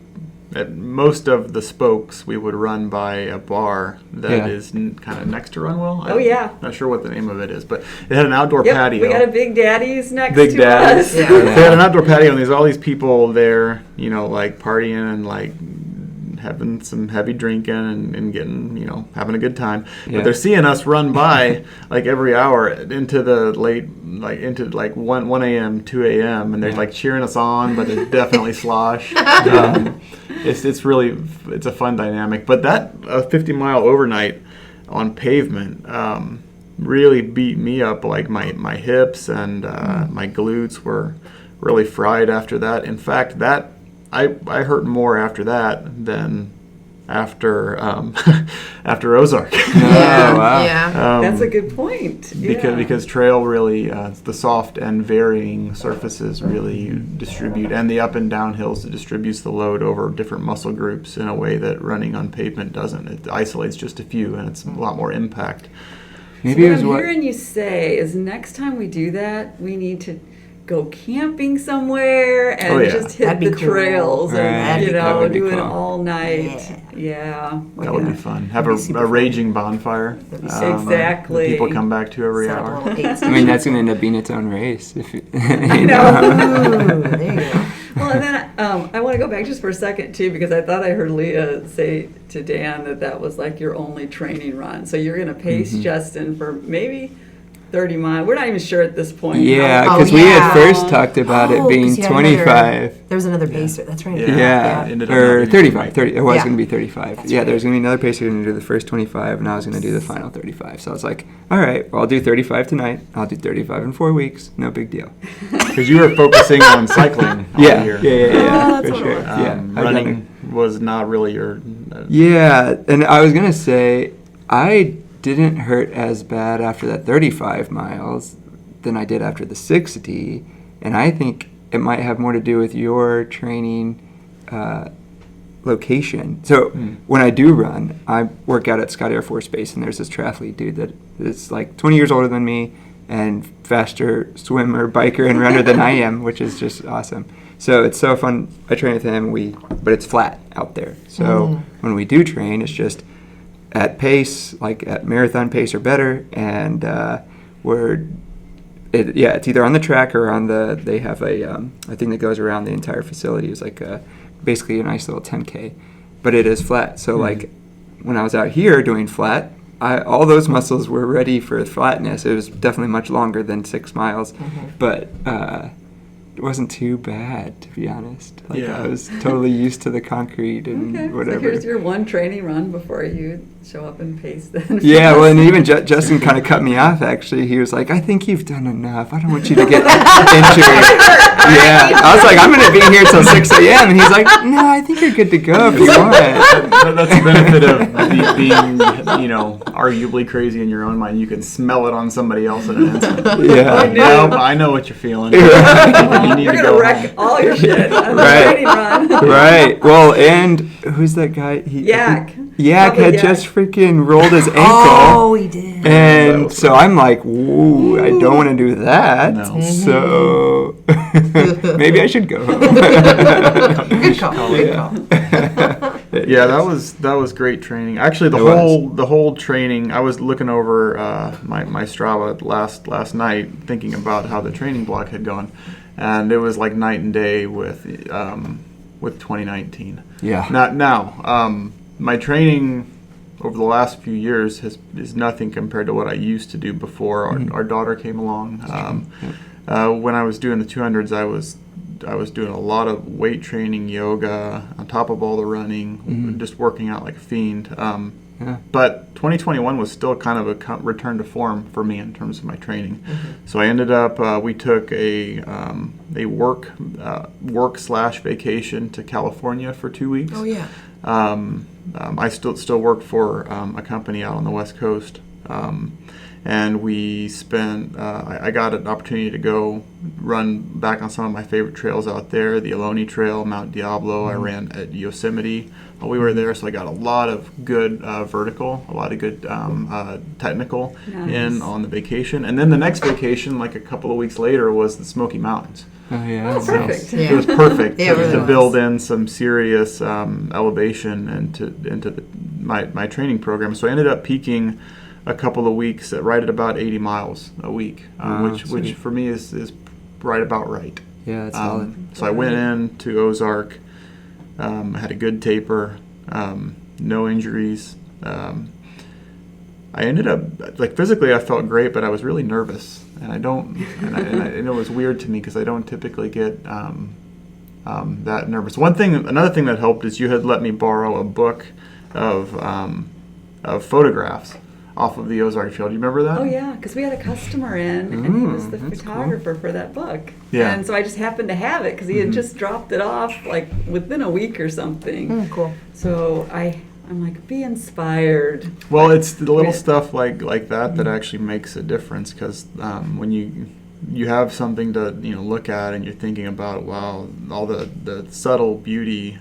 at most of the spokes, we would run by a bar that is kind of next to RunWell. Oh, yeah. Not sure what the name of it is, but it had an outdoor Yep, patio. we got a Big Daddy's next Big to Daddy's. us. Yeah. They had an outdoor patio, and there's all these people there, like partying and like having some heavy drinking and getting, having a good time. But they're seeing us run by like every hour into the late, into 1 a.m., 2 a.m., and they're like cheering us on, but it's definitely slosh. It's a fun dynamic. But that 50-mile overnight on pavement really beat me up. Like my hips and my glutes were really fried after that. In fact, that I hurt more after that than after after Ozark. Oh, wow. Yeah. That's a good point. Because trail really, the soft and varying surfaces really distribute, and the up and down hills, it distributes the load over different muscle groups in a way that running on pavement doesn't. It isolates just a few, and it's a lot more impact. Maybe So it was what I'm what. hearing you say is next time we do that, we need to go camping somewhere and Oh, yeah. just hit That'd be the cool. trails Right. and That would be do it cool. all night. Yeah. That would be fun. Have a raging bonfire. Exactly. that people come back to every Set up a hour. little aid I mean, that's going to end up being its own race. If it, I know. Ooh, there you go. Well, and then I want to go back just for a second too, because I thought I heard Leah say to Dan that was like your only training run. So you're going to pace Justin for maybe 30 miles. We're not even sure at this point. Yeah, Oh, because we had yeah. first talked about it being 'cause you had 25. There was another pacer. That's right. Yeah. Yeah, Ended up or not being 35. 30. It was Yeah. going to be 35. That's Yeah, right. there was going to be another pacer going to do the first 25, and I was going to do the final 35. So I was like, all right, well, I'll do 35 tonight. I'll do 35 in 4 weeks. No big deal. Because you were focusing on cycling all Yeah, year. Oh, that's for what it sure. was. Yeah, I've done it. Running was not really your. Yeah, and I was gonna say I didn't hurt as bad after that 35 miles than I did after the 60, and I think it might have more to do with your training location. So when I do run, I work out at Scott Air Force Base, and there's this triathlete dude that is like 20 years older than me and faster swimmer, biker, and runner than I am, which is just awesome. So it's so fun. I train with him, but it's flat out there. So when we do train, it's just at pace, like at marathon pace or better, and it's either on the track or on they have a thing that goes around the entire facility. It's like basically a nice little 10K, but it is flat. So like when I was out here doing flat, all those muscles were ready for flatness. It was definitely much longer than 6 miles, but it wasn't too bad, to be honest. Like Yeah. I was totally used to the concrete and Okay, whatever. so here's your one training run before you show up and pace then. Yeah, well, and even Justin kind of cut me off, actually. He was like, I think you've done enough. I don't want you to get injured. Yeah. I was like, I'm going to be here till 6 a.m. And he's like, no, I think you're good to go if you want. That's the benefit of being, arguably crazy in your own mind. You can smell it on somebody else in an instant. Yeah. I know what you're feeling. You're You need to going go to wreck all your shit on the Right. training run. Right. Well, and who's that guy? Yak. Yak Probably had Yak. just freaking rolled his ankle. Oh, he did. And so I'm like, whoa, I don't want to do that. No. So maybe I should go home. Good call. Good call. Yeah, that was great training. Actually, the whole training. I was looking over my Strava last night, thinking about how the training block had gone, and it was like night and day with 2019. Yeah. Now, my training over the last few years is nothing compared to what I used to do before our daughter came along. When I was doing the 200s, I was doing a lot of weight training, yoga, on top of all the running, just working out like a fiend. But 2021 was still kind of a return to form for me in terms of my training. So I ended up, we took a work/vacation to California for 2 weeks. Oh, yeah. I still work for a company out on the West Coast. And we spent, I got an opportunity to go run back on some of my favorite trails out there, the Ohlone Trail, Mount Diablo. I ran at Yosemite while we were there, so I got a lot of good vertical, a lot of good technical in on the vacation. And then the next vacation, like a couple of weeks later, was the Smoky Mountains. Oh, yeah. Oh, perfect. It was perfect Yeah, it really to was. build in some serious elevation into my training program. So I ended up peaking a couple of weeks right at about 80 miles a week, which for me is right about right. Yeah, it's solid. So I went in to Ozark, had a good taper, no injuries. I ended up, like, physically I felt great, but I was really nervous, and and it was weird to me because I don't typically get that nervous. Another thing that helped is you had let me borrow a book of photographs off of the Ozark Trail. Do you remember that? Oh yeah, because we had a customer in, and he was the that's photographer for that book. Yeah. And so I just happened to have it because he had just dropped it off like within a week or something. Cool. So I'm like, be inspired. Well, it's the little stuff like that actually makes a difference, because when you have something to look at and you're thinking about, wow, all the subtle beauty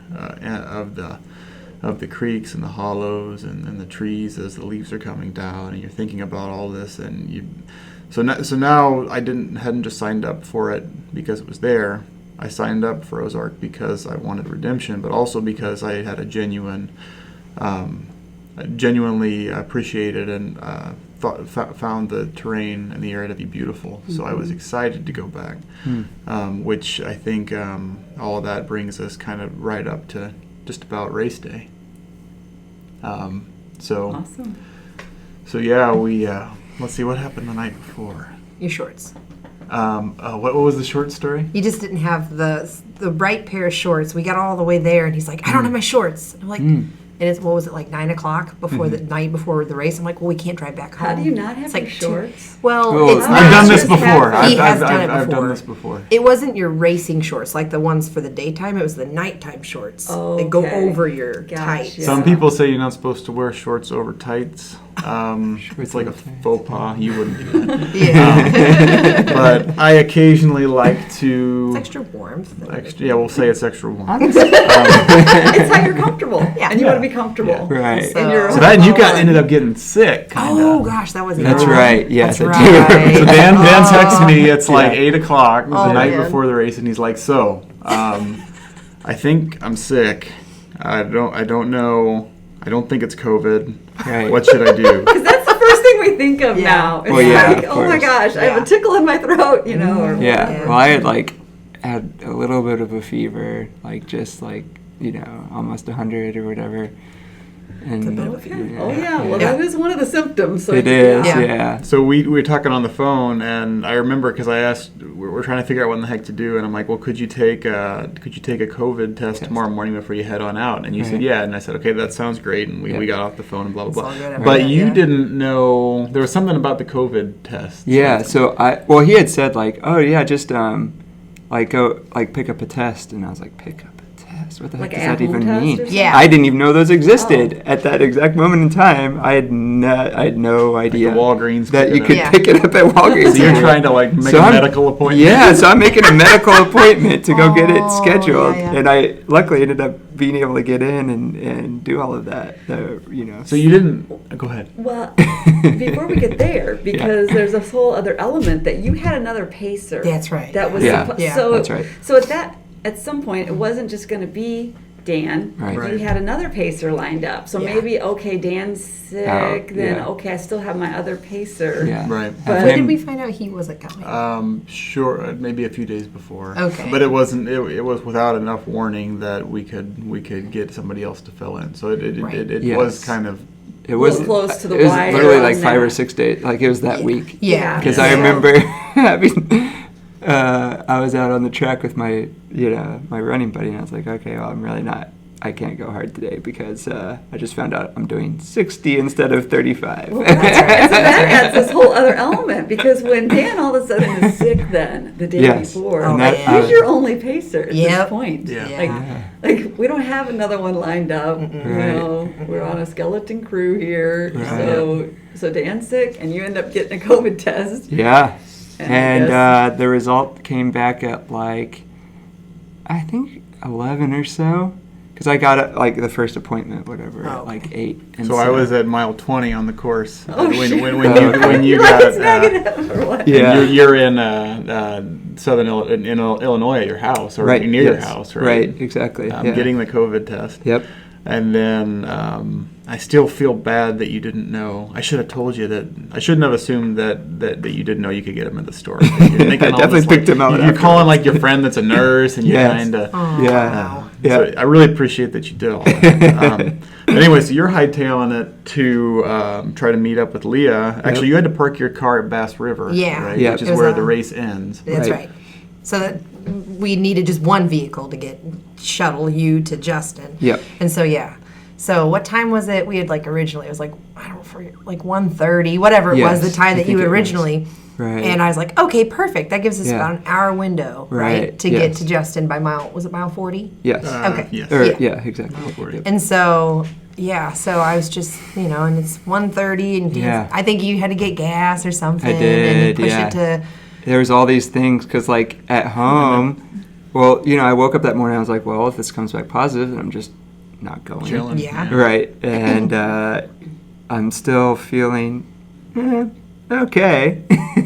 of the creeks and the hollows and the trees as the leaves are coming down, and you're thinking about all this, and so now I hadn't just signed up for it because it was there. I signed up for Ozark because I wanted redemption, but also because I had a genuinely appreciated and found the terrain and the area to be beautiful. So I was excited to go back, which I think all of that brings us kind of right up to just about race day. Awesome. So yeah, we let's see, what happened the night before? Your shorts. What was the short story? You just didn't have the right pair of shorts. We got all the way there, and he's like, I don't have my shorts. I'm like, and it's, what was it, like 9 o'clock before the night before the race? I'm like, well, we can't drive back home. How do you not have It's your like shorts? Well, it's I've not done this just before. He has done it I've before. done this before. It wasn't your racing shorts, like the ones for the daytime. It was the nighttime shorts. They go Okay. over your Gotcha. tights. Some people say you're not supposed to wear shorts over tights. It's like a over tights. faux pas. You wouldn't do that. Yeah. But I occasionally like to. It's extra warmth. Yeah, we'll say it's extra warm. It's how you're comfortable. Yeah. And you want to be comfortable. Right. And you're So that you ended up getting sick. Kinda. Oh gosh, that was That's wrong. right. Yes, That's I do. right. So Dan texts me. It's like Yeah. 8 o'clock the Oh, night man. before the race, and he's like, "So, I think I'm sick. I don't know. I don't think it's COVID. Right. What should I do?" Because that's the first thing we think of Yeah. now. It's Well, yeah, like, of oh my course. gosh, I have Yeah. a tickle in my throat, you know. Or Yeah. Yeah. Well, I had a little bit of a fever, almost 100 or whatever. And Okay. Oh yeah. Well, that is one of the symptoms. So it is. Yeah. Yeah. So we were talking on the phone, and I remember because I asked, we're trying to figure out what in the heck to do, and I'm like, well, could you take a COVID test tomorrow morning before you head on out? And you said, Right. yeah, and I said, okay, that sounds great, and we got off the phone and blah blah It's blah. all good after But that, you yeah. didn't know there was something about the COVID test. Yeah. So he had said just go pick up a test, and I was like, pick up a test? What the Like heck an does that at-home even test mean? or something? Yeah. I didn't even know those existed at that exact moment in time. I had no Like idea the Walgreens that you could Yeah. pick it up at Walgreens. So you're trying to like make So a I'm- medical appointment. Yeah, so I'm making a medical appointment to go get it Oh, scheduled, yeah, yeah. and I luckily ended up being able to get in and do all of that. So you didn't. Go ahead. Well, before we get there, because there's this whole other element that you had another pacer. That's right. That was Yeah. suppo- Yeah. so. That's right. So at some point, it wasn't just going to be Dan. Right. You Right. had another pacer lined up. So Yeah. maybe okay, Dan's sick. Out, Then yeah. okay, I still have my other pacer. Yeah, Right. But- Have When him- did we find out he wasn't coming? Sure, maybe a few days before. Okay. But it wasn't. It was without enough warning that we could get somebody else to fill in. So it Right. Yes. was kind of. It was close to the It was wire literally on like 5 or that. 6 days. Like it was that week. Yeah. Because Yeah. I remember having. I was out on the track with my running buddy, and I was like, okay, well, I'm really not. I can't go hard today because I just found out I'm doing 60 instead of 35. Well, that's right. So that adds this whole other element because when Dan all of a sudden is sick, then the day Yes. before, Oh, that- man. he's your only pacer at Yep. this point. Yeah. Like we don't have another one lined up. You Right. know, we're on a skeleton crew here. Right. So Dan's sick, and you end up getting a COVID test. Yeah. And And the result came back at I think 11 or so. Because I got it, the first appointment, whatever, Oh, at 8. And So I was at mile 20 on the course Oh, when shoot. when you You're got like, it's it. negative or what? Yeah. You're in southern Illinois at your house or right near your yes, house, right? exactly. I'm yeah. getting the COVID test. Yep. And then I still feel bad that you didn't know. I should have told you that. I shouldn't have assumed that you didn't know you could get them at the store. You're making I all definitely this, picked him out You're afterwards. calling like your friend that's a nurse, and you're Yes. trying to. Oh, Yeah. wow. Yeah. So I really appreciate that you did all that. But anyway, so you're hightailing it to try to meet up with Leah. Actually, you had to park your car at Bass River, Yeah. right? Yeah. Which is It was where a- the race ends. That's Right. right. So that we needed just one vehicle to shuttle you to Justin. Yep. And so So what time was it? We had originally it was I don't forget 1:30, whatever it Yes, was, the time I that you think it was. originally. Right. And I was like, okay, perfect. That gives us Yeah. about an hour window, Right, to get yes. to Justin by mile 40? Yes. Okay. Yes. Or, yeah. yeah, exactly. for it. And so so I was just, and it's 1:30 and Yeah. I think you had to get gas or something. I did, and you push yeah. it to There was all these things because, at home, well, I woke up that morning. I was like, well, if this comes back positive, then I'm just not going. Chilling. Yeah. Right. And I'm still feeling okay.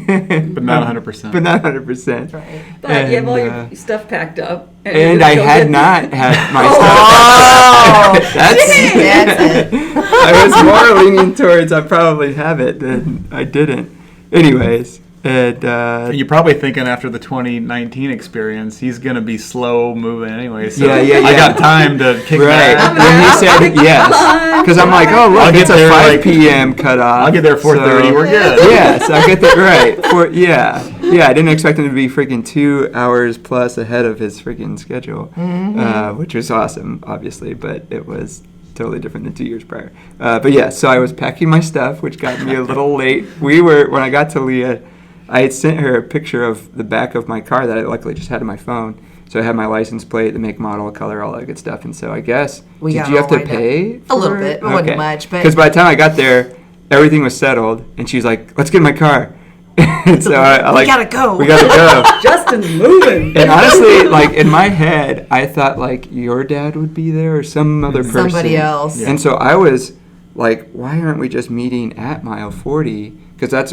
But not 100%. But not 100%. right. But you have all And, your stuff packed up. And I had not had my Oh, stuff. That's it. I was more leaning towards I probably have it than I didn't. Anyways, And You're probably thinking after the 2019 experience, he's going to be slow moving anyway. So Yeah. I got time to kick right. back. When he said yes, because I'm like, oh, I'll look, get it's a there, 5 like- p.m. cutoff. I'll get there 4:30. We're good. Yeah, so I'll get there, right. Yeah, I didn't expect him to be freaking 2 hours plus ahead of his freaking schedule, which was awesome, obviously, but it was totally different than 2 years prior. But yeah, so I was packing my stuff, which got me a little late. When I got to Leah, I had sent her a picture of the back of my car that I luckily just had on my phone. So I had my license plate, the make, model, color, all that good stuff. And so I guess, We did got you have all to lined up. pay? A little bit. It wasn't much, but Because by the time I got there, everything was settled. And she's like, let's get in my car. And so we gotta go. We gotta go. Justin's moving. And honestly, like in my head, I thought like your dad would be there or some other person. Somebody else. Yeah. And so I was like, why aren't we just meeting at mile 40? Because that's,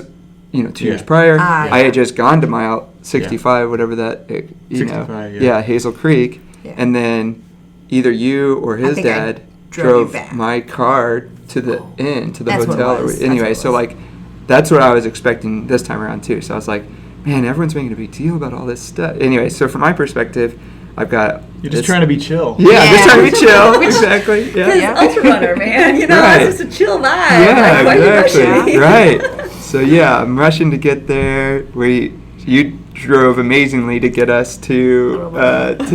2 years Yeah. prior. Ah, I yeah. had just gone to mile 65, whatever that, 65, yeah. Hazel Creek. Yeah. And then either you or his think I dad drove you back. my car to the inn, to the That's what it hotel. was. That's Anyway, what it so was. like, that's what I was expecting this time around too. So I was like, man, everyone's making a big deal about all this stuff. Anyway, so from my perspective, I've got. You're just trying to be chill. Yeah, Yeah. just trying to be chill. Exactly. Because Yeah. ultra runner, man, Right. it's just a chill vibe. Yeah, Like, why you exactly. rushing? Right. So yeah, I'm rushing to get there. You drove amazingly to get us to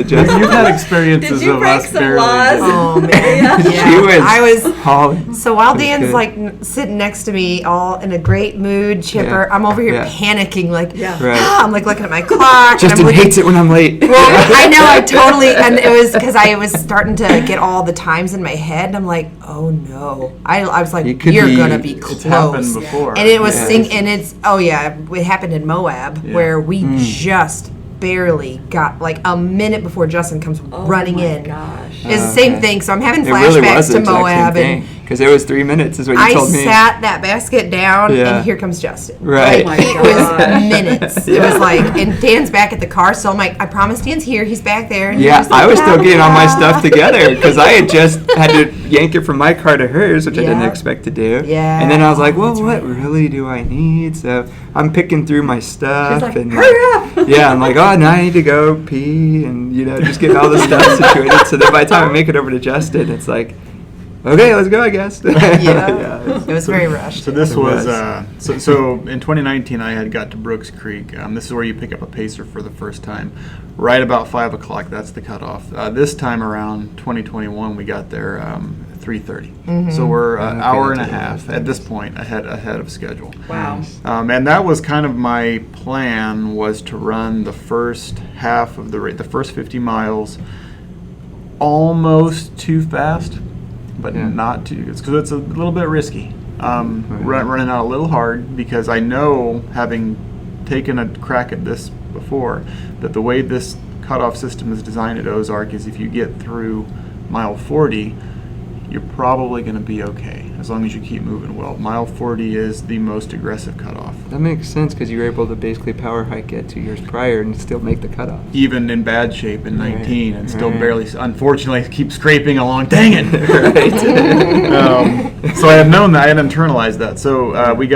just. You've had experiences Did you of break us some barely laws? getting- Oh man, Yeah. yeah. She was. I was. hauling. So while It was Dan's good. like sitting next to me, all in a great mood, chipper, Yeah. I'm over here Yeah. panicking, like, Yeah. Right. I'm like looking at my clock. and Justin I'm looking, hates it when I'm late. Well, I know, I totally, and it was because I was starting to get all the times in my head, and I'm like, oh no. I was like, You could you're be- gonna be It's close. happened before. And it was Yeah. and it's, oh yeah, it happened in Moab, Yeah. where we just barely got, like a minute before Justin comes Oh running my in. gosh. It's the same Okay. thing, so I'm having It really flashbacks was the to exact Moab, same and thing. Because it was 3 minutes, is what you I told me. sat that basket down, Yeah. and here comes Justin. Right. Like, Oh it my was gosh. minutes. It was like, and Dan's back at the car, so I'm like, I promise Dan's here. He's back there. And Yeah, he's like, I was still getting all my "Yeah." stuff together because I had just had to yank it from my car to hers, which I didn't Yeah. expect to do. Yeah. And then I was like, well, That's what right. really do I need? So I'm picking through my stuff. She's like, and hurry up. Yeah, I'm like, oh, now I need to go pee and, just getting all the stuff situated. So then by the time I make it over to Justin, it's like, okay, let's go, I guess. Yeah. It was very rushed. So this It was, was. so in 2019 I had got to Brooks Creek. This is where you pick up a pacer for the first time, right about 5 o'clock. That's the cutoff. This time around 2021 we got there 3:30. So we're an Okay, hour and a that's half at this point ahead of schedule. Wow. And that was kind of my plan, was to run the first half of the first 50 miles almost too fast, but Yeah. not too, because it's a little bit risky. Right. Running out a little hard, because I know, having taken a crack at this before, that the way this cutoff system is designed at Ozark is if you get through mile 40, you're probably going to be okay, as long as you keep moving well. Mile 40 is the most aggressive cutoff. That makes sense because you were able to basically power hike it 2 years prior and still make the cutoff. Even in bad shape in 19, and still right. barely, unfortunately, keep scraping along. Dang it! Right. So I had known that, I had internalized that. So we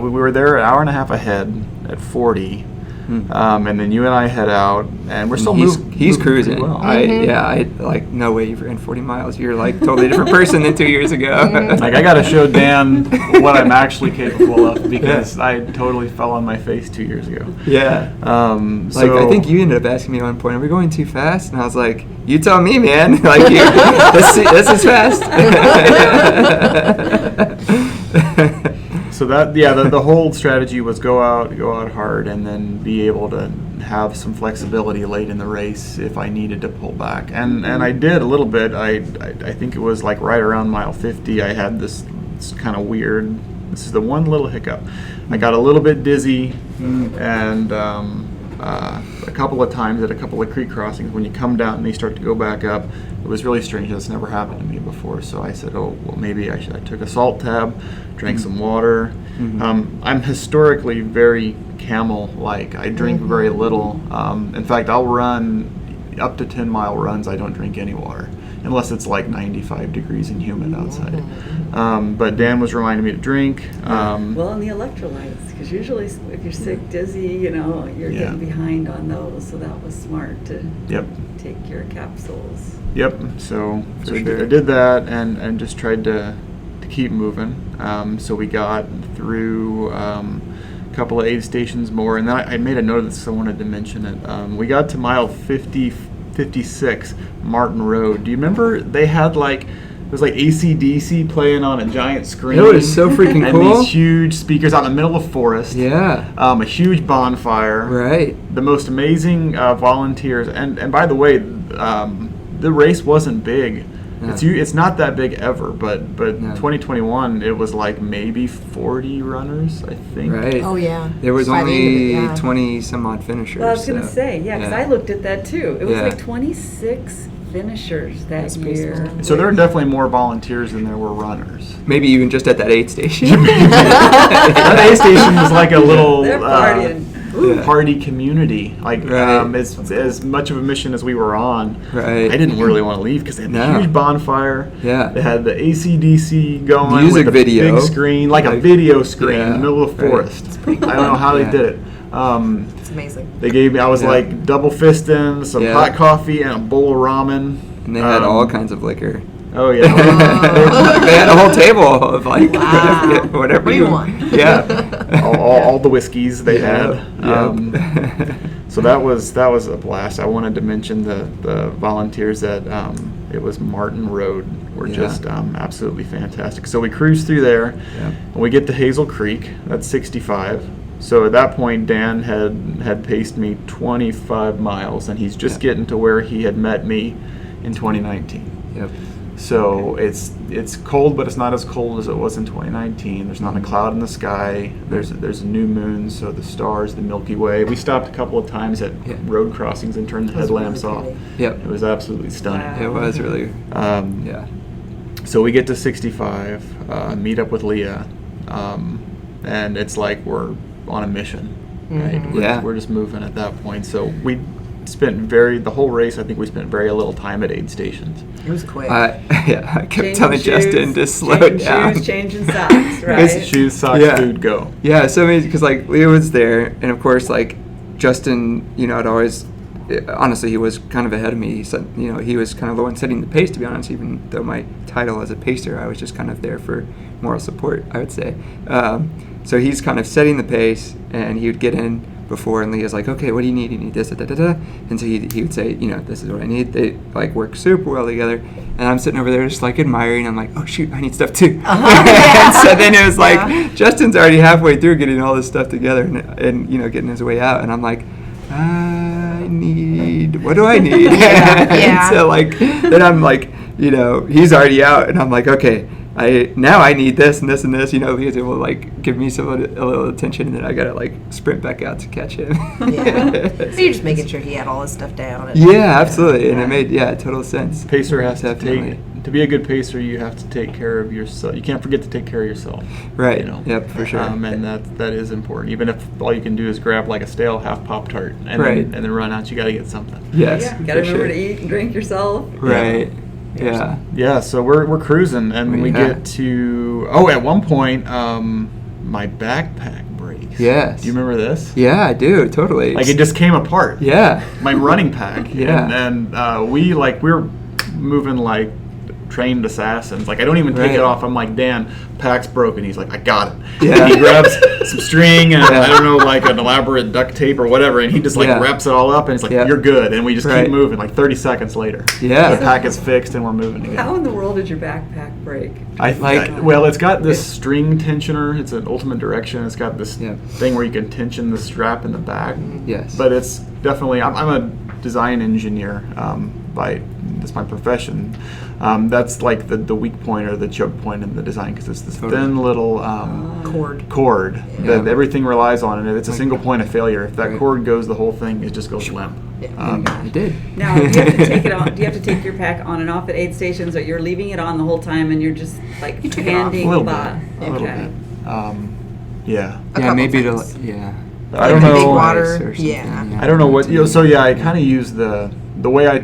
were there an hour and a half ahead at 40, and then you and I head out, and we're still he's moving. he's moving cruising. pretty well. I like, no way you've ran 40 miles. You're like totally different person than 2 years ago. Like, I got to show Dan what I'm actually capable of, because I totally fell on my face 2 years ago. Yeah. Like, I think you ended up asking me at one point, are we going too fast? And I was like, you tell me, man. Like, this is fast. So the whole strategy was go out hard, and then be able to have some flexibility late in the race if I needed to pull back. And I did a little bit. I think it was like right around mile 50, I had this kind of weird, this is the one little hiccup. I got a little bit dizzy, and a couple of times at a couple of creek crossings, when you come down and they start to go back up, it was really strange. That's never happened to me before. So I said, oh, well, maybe I took a salt tab, drank some water. I'm historically very camel-like. I drink very little. In fact, I'll run up to 10-mile runs. I don't drink any water. unless it's like 95 degrees and humid outside. But Dan was reminding me to drink. Well, and the electrolytes, because usually if you're sick, dizzy, you're getting behind on those. So that was smart to take your capsules. Yep. So For I sure. did that and just tried to keep moving. So we got through a couple of aid stations more, and then I made a note of this, so I wanted to mention it. We got to mile 56, Martin Road. Do you remember they had it was like AC/DC playing on a giant screen? It was so freaking and cool. these huge speakers out in the middle of forest. Yeah. A huge bonfire. Right. The most amazing volunteers. And by the way, the race wasn't big. Yeah. It's not that big ever, but No. 2021 it was like maybe 40 runners, I think. Right. Oh yeah. There was By the end of only it, yeah. 20 some odd finishers. Well, I was going to so, say, because I looked at that too. It was Yeah. like 26 finishers that That's pretty year. small. So there were definitely more volunteers than there were runners. Maybe even just at that aid station. That aid station was like a little They're partying. Yeah. party community. Like Right. as much of a mission as we were on, Right. I didn't really want to leave because they had the No. huge bonfire. Yeah. They had the AC/DC going Music with the video. big screen, like a Like, video screen in yeah, the middle of the right. forest. I don't know how Yeah. they did it. It's amazing. They gave me, I was Yeah. like double fisting, some Yeah. hot coffee, and a bowl of ramen. And they had all kinds of liquor. Oh yeah. They had a whole table of like Wow. whatever What do you want? Yeah. all the whiskeys they had. Yep. So that was a blast. I wanted to mention the volunteers that it was Martin Road were Yeah. just absolutely fantastic. So we cruised through there, Yep. and we get to Hazel Creek. That's 65. So at that point, Dan had paced me 25 miles, and he's just Yep. getting to where he had met me in 2019. Yep. So it's cold, but it's not as cold as it was in 2019. There's not a cloud in the sky. There's a new moon, so the stars, the Milky Way. We stopped a couple of times at Yeah. road crossings and turned the It was headlamps really off. pretty. Yep. It was absolutely stunning. Wow. It was really. Yeah. So we get to 65, meet up with Leah, and it's like we're on a mission, right? Mhm. Yeah. We're just moving at that point. So we spent the whole race, I think we spent very little time at aid stations. It was quick. I kept Changing telling Justin shoes, to slow changing down. shoes, changing socks, right? Shoes, socks, Yeah. food, go. Yeah, so amazing because like Leah was there, and of course like Justin, had always, honestly, he was kind of ahead of me. He said, he was kind of the one setting the pace. To be honest, even though my title as a pacer, I was just kind of there for moral support, I would say. So he's kind of setting the pace, and he would get in before, and Leah's like, okay, what do you need? You need this, da, da, da, da. And so he would say, this is what I need. They like work super well together, and I'm sitting over there just like admiring. I'm like, oh shoot, I need stuff too. And so then it was like Justin's already halfway through getting all this stuff together and getting his way out, and I'm like, what do I need? Yeah. And so like then I'm like, he's already out, and I'm like, okay, I need this and this and this. He's able to like give me a little attention, and then I gotta like sprint back out to catch him. Yeah. So you're just making sure he had all his stuff down. And, Yeah, absolutely, and it made total sense. Pacer has to Definitely. to be a good pacer, you have to take care of yourself. You can't forget to take care of yourself. Right. Yep, for sure. And that is important. Even if all you can do is grab like a stale half Pop-Tart and Right. then run out, you got to get something. Yes. Yeah, for gotta remember sure. to eat and drink yourself. Right. Yeah. Yeah, so we're cruising, and we Yeah. get to at one point my backpack breaks. Yes. Do you remember this? Yeah, I do, totally. Like it just came apart. Yeah. My running pack. Yeah. And we're moving like trained assassins. Like I don't even take Right. it off. I'm like, Dan, pack's broken. He's like, I got it. Yeah. And he grabs some string and Yeah. I don't know, like an elaborate duct tape or whatever, and he just like Yeah. wraps it all up, and he's like, Yeah. you're good. And we just Right. keep moving. Like 30 seconds later, Yeah. the pack is fixed and we're moving again. How in the world did your backpack break? Well, it's got this string tensioner. It's an Ultimate Direction. It's got this Yeah. thing where you can tension the strap in the back. Yes. But it's definitely, I'm a design engineer that's my profession. That's like the weak point or the choke point in the design, because it's this Totally. thin little cord Yeah. that everything relies on, and it's a single point of failure. If that Right. cord goes, the whole thing it just goes limp. Yeah. I did. Now, do you have to take it on? Do you have to take your pack on and off at aid stations, or you're leaving it on the whole time and you're just like You took it off. handing A little by? bit. A little Okay. bit. Yeah. A Yeah, couple maybe times. I don't Like the know. big water. Or something, Yeah. I don't know what. So yeah, I kind of use the way I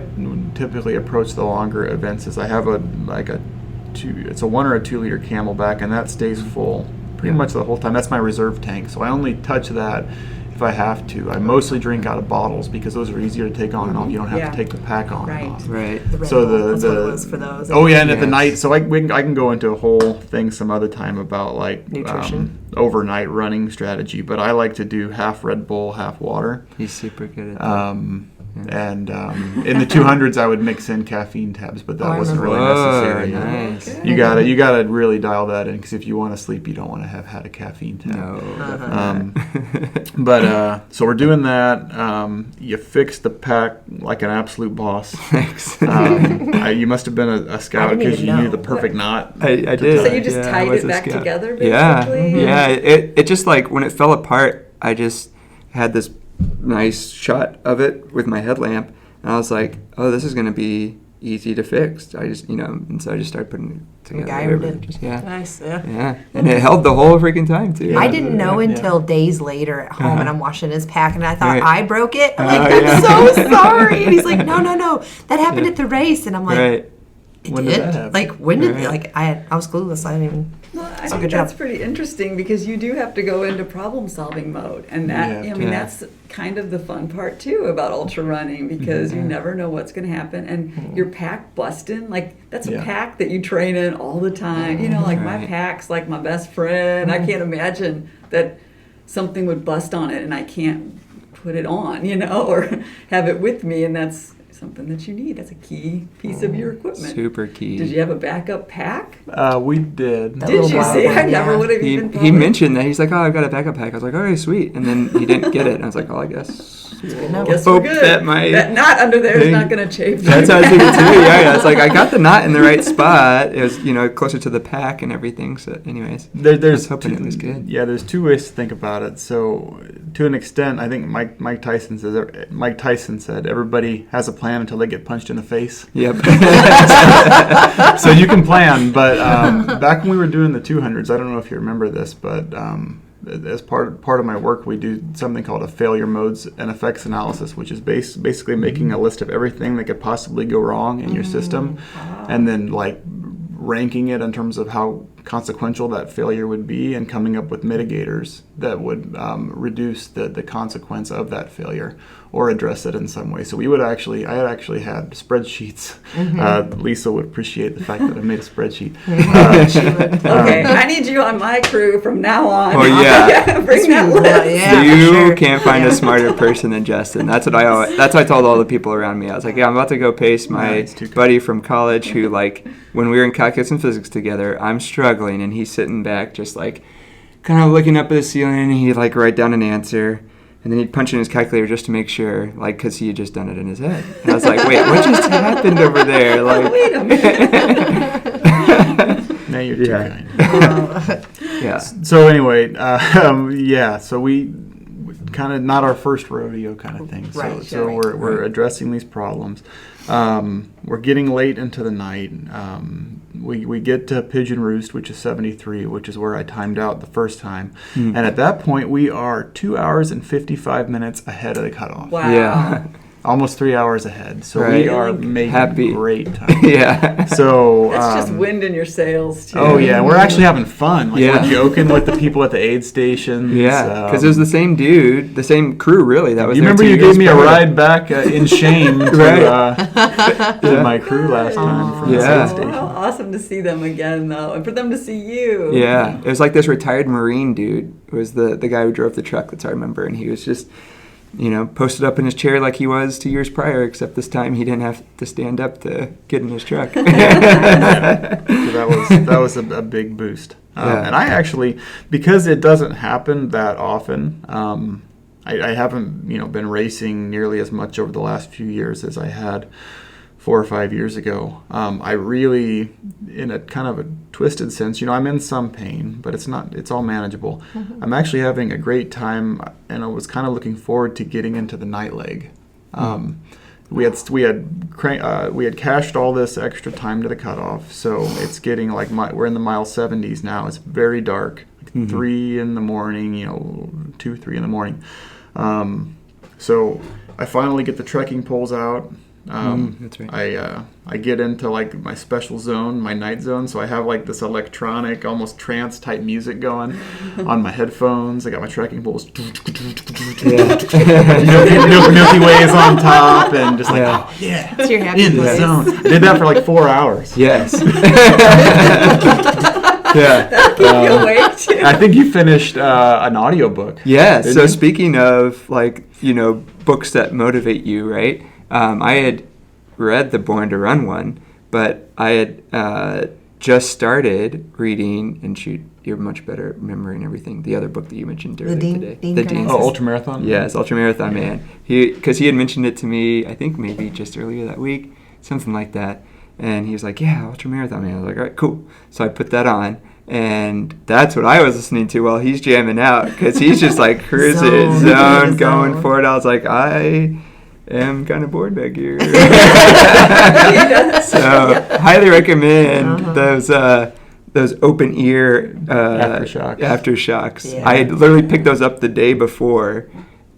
typically approach the longer events is I have it's a 1 or a 2 liter Camelback, and that stays full pretty much the whole time. That's my reserve tank, so I only touch that if I have to. I mostly drink out of bottles because those are easier to take on and off. You don't have to take the pack on and off. Right. So that's what it was for those. And at the night, so I can go into a whole thing some other time about like nutrition, overnight running strategy. But I like to do half Red Bull, half water. He's super good at that. And in the 200s, I would mix in caffeine tabs, but that wasn't really necessary. Nice. Okay. You gotta really dial that in, because if you want to sleep, you don't want to have had a caffeine tab. No. So we're doing that. You fixed the pack like an absolute boss. Thanks. You must have been a scout because you knew the perfect knot. I did. So you just tied it back together, basically? Yeah. It just like when it fell apart, I just had this nice shot of it with my headlamp, and I was like, oh, this is going to be easy to fix. I just, and so I just started putting it together. MacGyvered it. Nice, Yeah, and it held the whole freaking time, too. I didn't know until days later at home, and I'm washing his pack, and I thought I broke it. I'm like, I'm so sorry. And he's like, no, that happened at the race. And I'm like, When did that happen? Like, when did, I was clueless. I didn't even. Well, I think that's pretty interesting because you do have to go into problem-solving mode, and that that's kind of the fun part too about ultra running, because you never know what's going to happen, and your pack busting, like that's a pack that you train in all the time. My pack's like my best friend. I can't imagine that something would bust on it and I can't put it on, or have it with me, and that's something that you need. That's a key piece of your equipment. Super key. Did you have a backup pack? We did. Did you see? I never would have even thought. He mentioned that. He's like, oh, I've got a backup pack. I was like, okay, sweet. And then he didn't get it. And I was like, oh, I guess. Guess we're good. That knot under there is not going to chafe. That's how I was thinking too. Yeah. It's like I got the knot in the right spot. It was, closer to the pack and everything. So, anyways, I was hoping it was good. Yeah, there's two ways to think about it. So, to an extent, I think Mike Tyson said everybody has a plan until they get punched in the face. Yep. So you can plan, but back when we were doing the 200s, I don't know if you remember this, but as part of my work, we do something called a failure modes and effects analysis, which is basically making a list of everything that could possibly go wrong in your system, and then like ranking it in terms of how consequential that failure would be, and coming up with mitigators that would reduce the consequence of that failure or address it in some way. So I had actually had spreadsheets. Lisa would appreciate the fact that I made a spreadsheet. Okay, I need you on my crew from now on. Oh yeah, bring that list. You can't find a smarter person than Justin. That's what I told all the people around me. I was like, I'm about to go pace my buddy from college who, like, when we were in calculus and physics together, I'm struggling and he's sitting back just like kind of looking up at the ceiling, and he'd like write down an answer. And then he'd punch in his calculator just to make sure, like, because he had just done it in his head. And I was like, wait, what just happened over there? Like, wait a minute. Now you're too kind. Yeah. So anyway, so we kind of not our first rodeo kind of thing. So we're addressing these problems. We're getting late into the night. We get to Pigeon Roost, which is 73, which is where I timed out the first time. And at that point, we are 2 hours and 55 minutes ahead of the cutoff. Wow. Yeah. Almost 3 hours ahead. So we are making great time. Yeah. So that's just wind in your sails, too. Oh, yeah. We're actually having fun. Like, we're joking with the people at the aid stations. Yeah. Because it was the same dude, the same crew, really. That was. You remember you gave me a ride back in shame to my crew last time from the aid station. How awesome to see them again, though, and for them to see you. Yeah. It was like this retired Marine dude. It was the guy who drove the truck, that's I remember, and he was just, posted up in his chair like he was 2 years prior, except this time he didn't have to stand up to get in his truck. So that was a big boost. And I actually, because it doesn't happen that often, I haven't been racing nearly as much over the last few years as I had 4 or 5 years ago. I really, in a kind of a twisted sense, I'm in some pain, but it's all manageable. I'm actually having a great time, and I was kind of looking forward to getting into the night leg. We had cashed all this extra time to the cutoff, so it's getting like we're in the mile 70s now. It's very dark, 3 in the morning, 2, 3 in the morning. So I finally get the trekking poles out. That's right. I get into like my special zone, my night zone. So I have like this electronic, almost trance type music going on my headphones. I got my trekking poles. Milky Way is on top, and just like, oh yeah, It's your happy in the place. zone. I did that for like 4 hours. Yes. Yeah. Keep you awake too. I think you finished an audiobook. Yeah. Didn't So you? speaking of like, books that motivate you, right? I had read the Born to Run one, but I had just started reading, and shoot, you're much better at remembering everything. The other book that you mentioned earlier today. Dean The Karnazes. Oh, Ultramarathon? Yes, Ultramarathon Man. Because he had mentioned it to me, I think maybe just earlier that week, something like that. And he was like, yeah, Ultramarathon Man. I was like, all right, cool. So I put that on. And that's what I was listening to while he's jamming out. Because he's just like cruising, Zone. going for it. I was like, I am kind of bored back here. So highly recommend those open ear aftershocks. Yeah. I had literally picked those up the day before,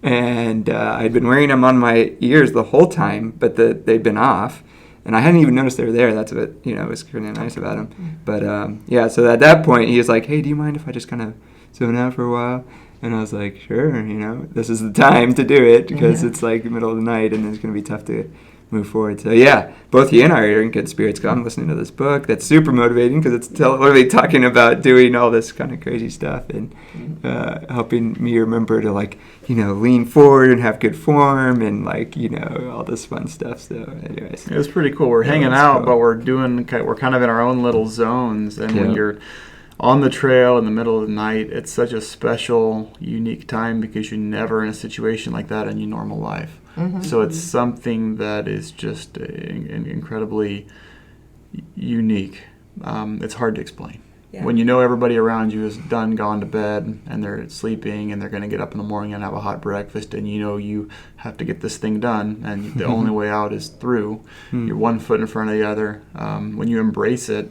and I'd been wearing them on my ears the whole time, but they'd been off, and I hadn't even noticed they were there. That's what was kind of nice about them. But so at that point he was like, "Hey, do you mind if I just kind of zone out for a while?" And I was like, "Sure, this is the time to do it because it's like the middle of the night, and it's going to be tough to move forward." So yeah, both he and I are in good spirits. 'Cause I'm listening to this book that's super motivating because it's literally talking about doing all this kind of crazy stuff and helping me remember to lean forward and have good form and all this fun stuff. So anyways, It was pretty cool. We're hanging that's out, cool. but we're kind of in our own little zones. And when Yeah. you're on the trail in the middle of the night, it's such a special, unique time because you're never in a situation like that in your normal life. So it's something that is just incredibly unique. It's hard to explain. Yeah. When you know everybody around you is gone to bed, and they're sleeping, and they're going to get up in the morning and have a hot breakfast, and you have to get this thing done, and the only way out is through. You're one foot in front of the other. When you embrace it,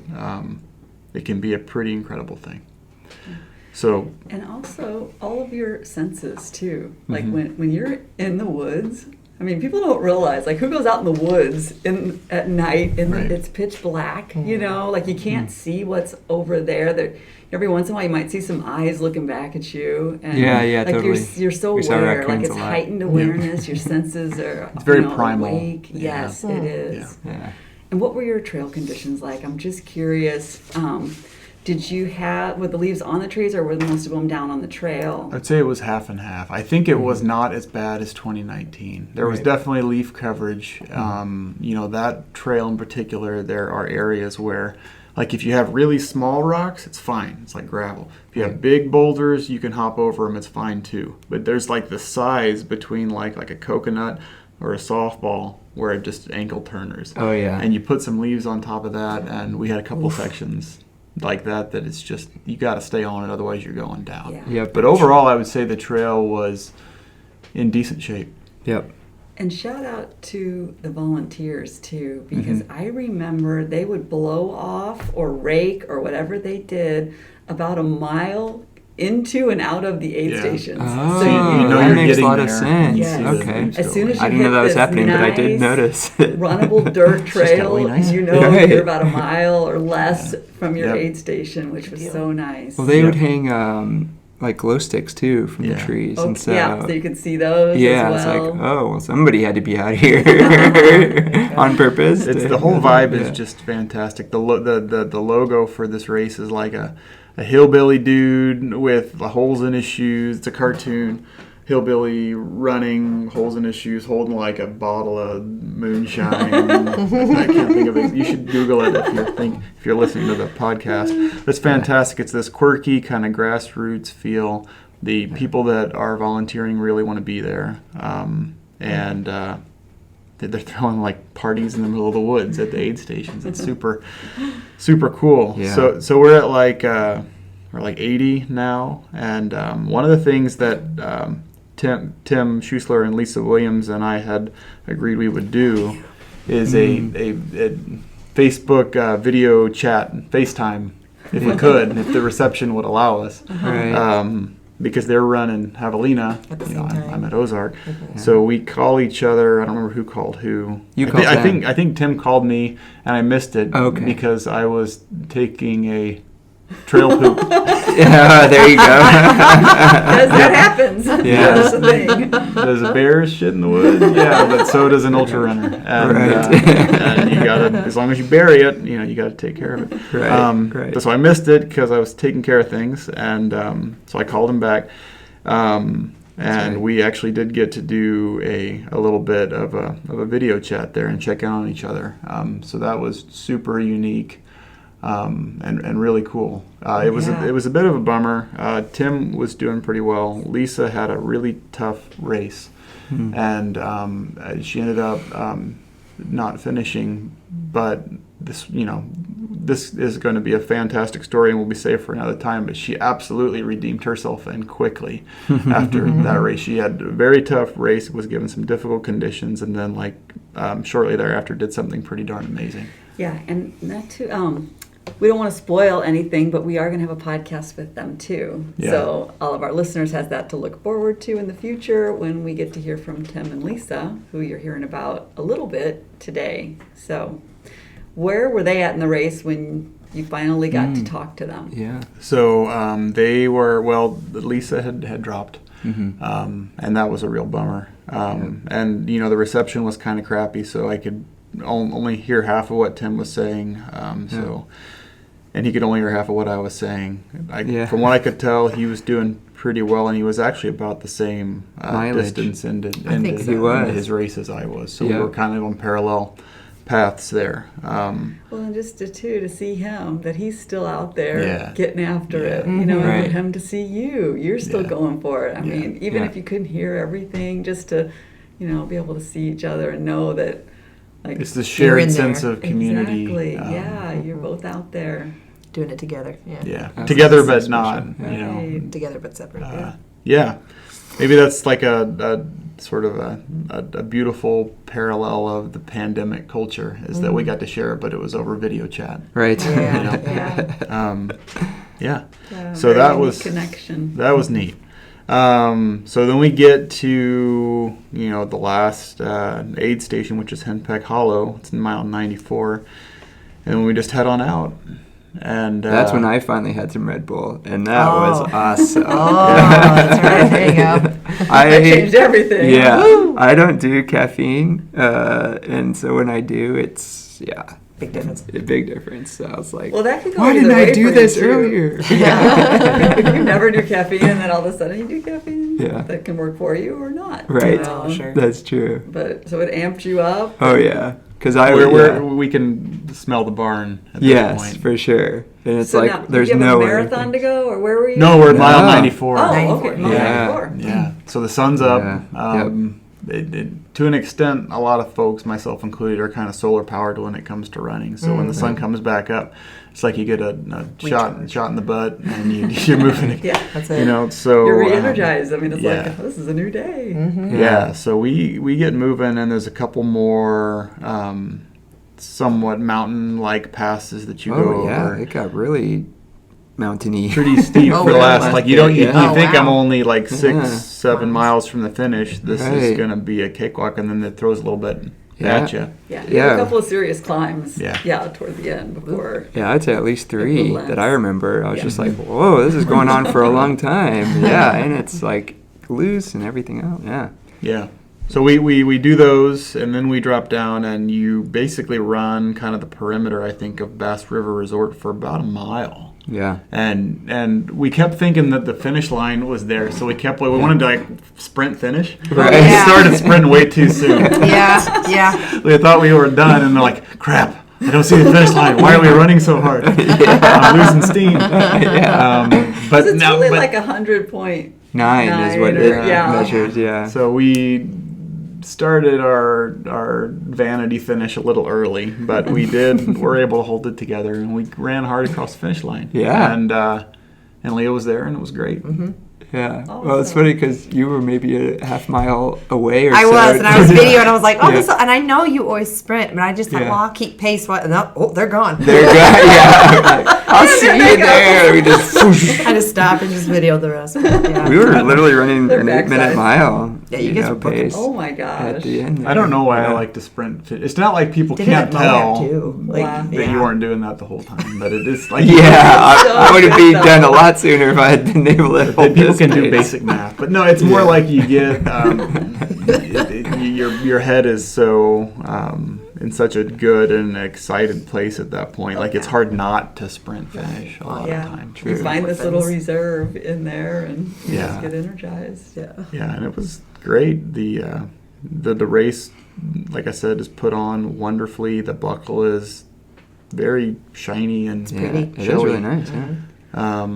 it can be a pretty incredible thing. So, And also all of your senses too. Like when you're in the woods, I mean, people don't realize who goes out in the woods at night and Right. it's pitch black. You can't see what's over there. Every once in a while, you might see some eyes looking back at you. And Yeah, totally. You're so We saw aware. raccoons It's a lot. heightened awareness. Your senses are It's very primal. awake. Yeah. Yes, it is. yeah. And what were your trail conditions like? I'm just curious. Did you have, were the leaves on the trees, or were most of them down on the trail? I'd say it was half and half. I think it was not as bad as 2019. There was Right. definitely leaf coverage. That trail in particular, there are areas where, if you have really small rocks, it's fine. It's like gravel. If you have big boulders, you can hop over them. It's fine too. But there's the size between like a coconut or a softball where it just ankle turners. Oh yeah. And you put some leaves on top of that, and we had a couple sections like that it's just, you got to stay on it, otherwise you're going down. Yeah. Yep. But overall, I would say the trail was in decent shape. Yep. And shout out to the volunteers too, because I remember they would blow off or rake or whatever they did about a mile into and out of the aid Yeah. stations. Oh, So you know that you're makes a getting lot of there. sense. Yes. Okay. As soon as you I didn't know hit that was this happening, but I did nice, notice it. runnable dirt just got trail, way nicer. Right. you're about a mile or less from your Yep. aid station, which was so nice. Well, they Yeah. would hang glow sticks too from the Yeah. trees, Oh, and so yeah, so you could see those yeah, as well. it's well, somebody had to be out here on purpose. It's the whole vibe is just fantastic. The logo for this race is like a hillbilly dude with the holes in his shoes. It's a cartoon hillbilly running, holes in his shoes, holding like a bottle of moonshine. I can't think of it. You should Google it if you're listening to the podcast. It's fantastic. It's this quirky kind of grassroots feel. The people that are volunteering really want to be there, and they're throwing parties in the middle of the woods at the aid stations. It's super, super cool. Yeah. So we're at we're 80 now, and one of the things that Tim Schussler and Lisa Williams and I had agreed we would do is a Facebook video chat, FaceTime, if we could, if the reception would allow us. Right. because they're running Javelina. At the same time. I'm at Ozark. So we call each other. I don't remember who called who. You called Tim. I think Tim called me, and I missed it because I was taking a trail poop. Yeah, there you go. Because that happens. Yeah. That's the thing. Does a bear shit in the woods? Yeah, but so does an ultra runner. And, Right. and you gotta, as long as you bury it, you gotta take care of it. Right. So I missed it because I was taking care of things, and so I called him back. And right. we actually did get to do a little bit of a video chat there and check in on each other. So that was super unique. And really cool. It was a bit of a bummer. Tim was doing pretty well. Lisa had a really tough race, and she ended up not finishing. But this is going to be a fantastic story, and we'll be saved for another time. But she absolutely redeemed herself and quickly after that race. She had a very tough race, was given some difficult conditions, and then shortly thereafter did something pretty darn amazing. Yeah, and that too. We don't want to spoil anything, but we are going to have a podcast with them too. Yeah. So all of our listeners has that to look forward to in the future when we get to hear from Tim and Lisa, who you're hearing about a little bit today. So where were they at in the race when you finally got to talk to them? Yeah. So they were, Lisa had dropped, and that was a real bummer. And, the reception was kind of crappy, so I could only hear half of what Tim was saying. And he could only hear half of what I was saying. From what I could tell, he was doing pretty well, and he was actually about the same distance into his race as I was. So we were kind of on parallel paths there. Well, and just to see him, that he's still out there getting after it, Mm-hmm. and for him to see you're still going for it. I mean, even if you couldn't hear everything, just to, be able to see each other and know that, it's the shared sense of community. Exactly. You're both out there. Doing it together. Yeah. Together but not, Right. Together but separate. Maybe that's like a sort of a beautiful parallel of the pandemic culture is that we got to share it, but it was over video chat. Right. So that was connection. That was neat. So then we get to the last aid station, which is Henpeck Hollow. It's in mile 94, and we just head on out. And that's when I finally had some Red Bull, and that was awesome. That's right. There you go. That changed everything. Yeah, Woo! I don't do caffeine, and so when I do, it's Big difference. A big difference. So I was like, well, that could go why either didn't I way do for this you, too. earlier? You never do caffeine, and then all of a sudden you do caffeine. Yeah. That can work for you or not. Right. Sure. That's true. But so it amped you up. Oh yeah, because we can smell the barn at yes, this point. for sure. And it's So like now, there's you have no a marathon to go, or where were you? No, we're at mile No. 94. Oh, 94. okay, mile Yeah. 94. Yeah. So the sun's up. Yeah. To an extent, a lot of folks, myself included, are kind of solar powered when it comes to running. So when the sun comes back up, it's like you get a shot in the butt, and you're moving. Yeah, That's it. So you're re-energized. I mean, it's yeah. like, this is a new day. Yeah. So we get moving, and there's a couple more somewhat mountain-like passes that you go over. It got really mountainy. Pretty steep Oh, for the really? last. Like you don't. You Yeah. think wow. I'm only like 6-7 Miles. miles from the finish. This is Right. gonna be a cakewalk, and then it throws a little bit Yeah. at you. Yeah, you have Yeah. a couple of serious climbs. Yeah. Toward the end before. Yeah, I'd say at least 3 relents. that I remember. I was Yeah. just like, whoa, this is going on for a long time. Yeah, and it's like loose and everything else. Yeah. Yeah. So we do those, and then we drop down, and you basically run kind of the perimeter, I think, of Bass River Resort for about a mile. Yeah. And we kept thinking that the finish line was there, so we wanted to like sprint finish. Right. We Yeah. started sprinting way too soon. Yeah. We thought we were done, and they're like, crap, I don't see the finish line. Why are we running so hard? I'm losing steam. But It's now, really like 100.9 9 is what it yeah. measures. Yeah. so we started our vanity finish a little early, but were able to hold it together, and we ran hard across the finish line. Yeah. And Leo was there, and it was great. Yeah. Awesome. Well, it's funny because you were maybe a half mile away or I so. was, and I was videoing, and I was like, oh, Yeah. this, and I know you always sprint, but I just thought, Yeah. well, I'll keep pace. What? And they're gone. They're good. Yeah. I'll see you there. We just I just stopped and just videoed the rest. Yeah. we were literally running Their an 8-minute backside. mile. Yeah, you guys were booking- pace Oh my at gosh. the end. I don't know why Yeah. I like to sprint. It's not like people Did it can't at Moab, tell too. Like, Wow. that you weren't doing that the whole time, but it is like Yeah, I would have So been good, done a though. lot sooner if I had been able to But hold people this can do pace. basic math, but no, it's more Yeah. like you get your head is so in such a good and excited place at that point. Like it's hard not to sprint finish a lot Yeah. of the time. You True. find this little Weapons. reserve in there and you Yeah. just get energized. Yeah. Yeah, and it was great. The race, like I said, is put on wonderfully. The buckle is very shiny and Yeah, pretty. it is showy. really nice. Yeah.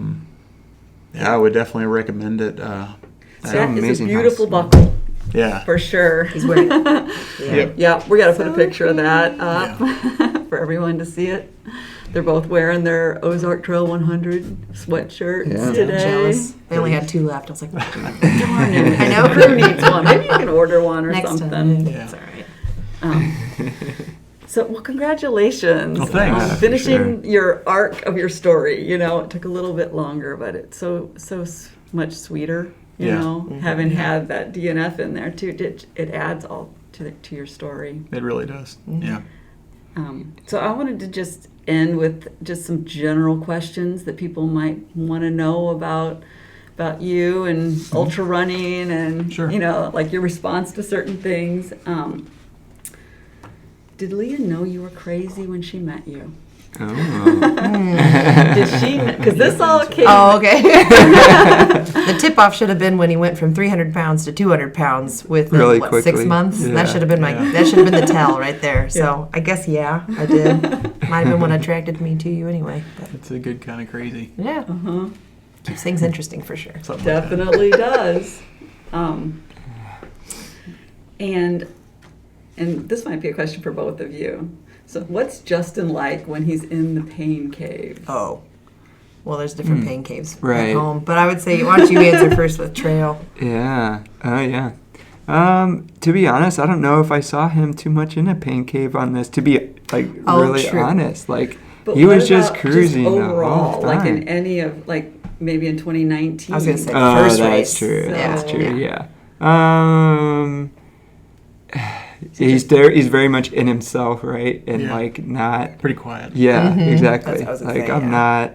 Yeah, I would definitely recommend it. So that is a amazing beautiful house. buckle Yeah. for sure. He's wearing Yep. Yeah, we got to put a So picture of that up for everyone to see it. They're both wearing their Ozark Trail 100 sweatshirts Yeah. today. jealous. I only had 2 left. I was like, Darn it. I know. Who needs one? Maybe you can order one or next something. time. Yeah. It's all right. Well, congratulations. Well, thanks. Yeah, for Finishing your arc of your story. It took a little bit longer, but it's so much sweeter. You Yeah. know, having had that DNF in there too, it adds all to your story. It really does. Mm-hmm. Yeah. So I wanted to just end with just some general questions that people might want to know about you and ultra running and Sure. like your response to certain things. Did Leah know you were crazy when she met you? Oh. Did she? Because this all came. Oh, okay. The tip-off should have been when he went from 300 pounds to 200 pounds within, Really 6 quickly. months? Yeah. That should have been Yeah. that should have been the tell right there. So I guess, yeah, I did. Might have been what attracted me to you anyway. But It's a good kind of crazy. yeah, Uh-huh. keeps things interesting for sure. Something like that. Definitely does. And this might be a question for both of you. So what's Justin like when he's in the pain cave? Oh. Well, there's different pain caves Right. at home. But I would say, why don't you answer first with Trail? Yeah. Oh, yeah. To be honest, I don't know if I saw him too much in a pain cave on this. To be really true. honest, like But he what was just about cruising overall, the whole like time. in any of maybe in 2019. I was gonna say Oh, first that's race. true. So- That's true. Yeah. Yeah. He's there. He's very much in himself, right? And Yeah. like not. Pretty quiet. Yeah, Mhm. exactly. That's what I was gonna Like say, I'm yeah.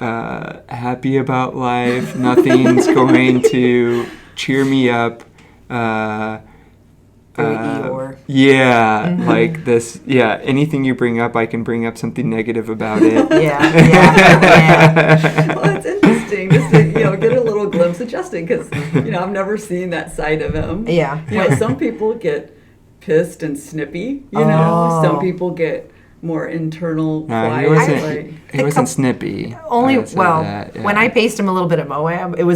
not happy about life. Nothing's going to cheer me up. Very Eeyore. Yeah, Mhm. like this. Yeah, anything you bring up, I can bring up something negative about it. Yeah. Well, it's interesting just to get a little glimpse of Justin because I've never seen that side of him. Yeah. Some people get pissed and snippy. Oh. Some people get more internal, No, quiet. he wasn't. like, He wasn't snippy. Only I would say that, yeah. when I paced him a little bit at Moab, there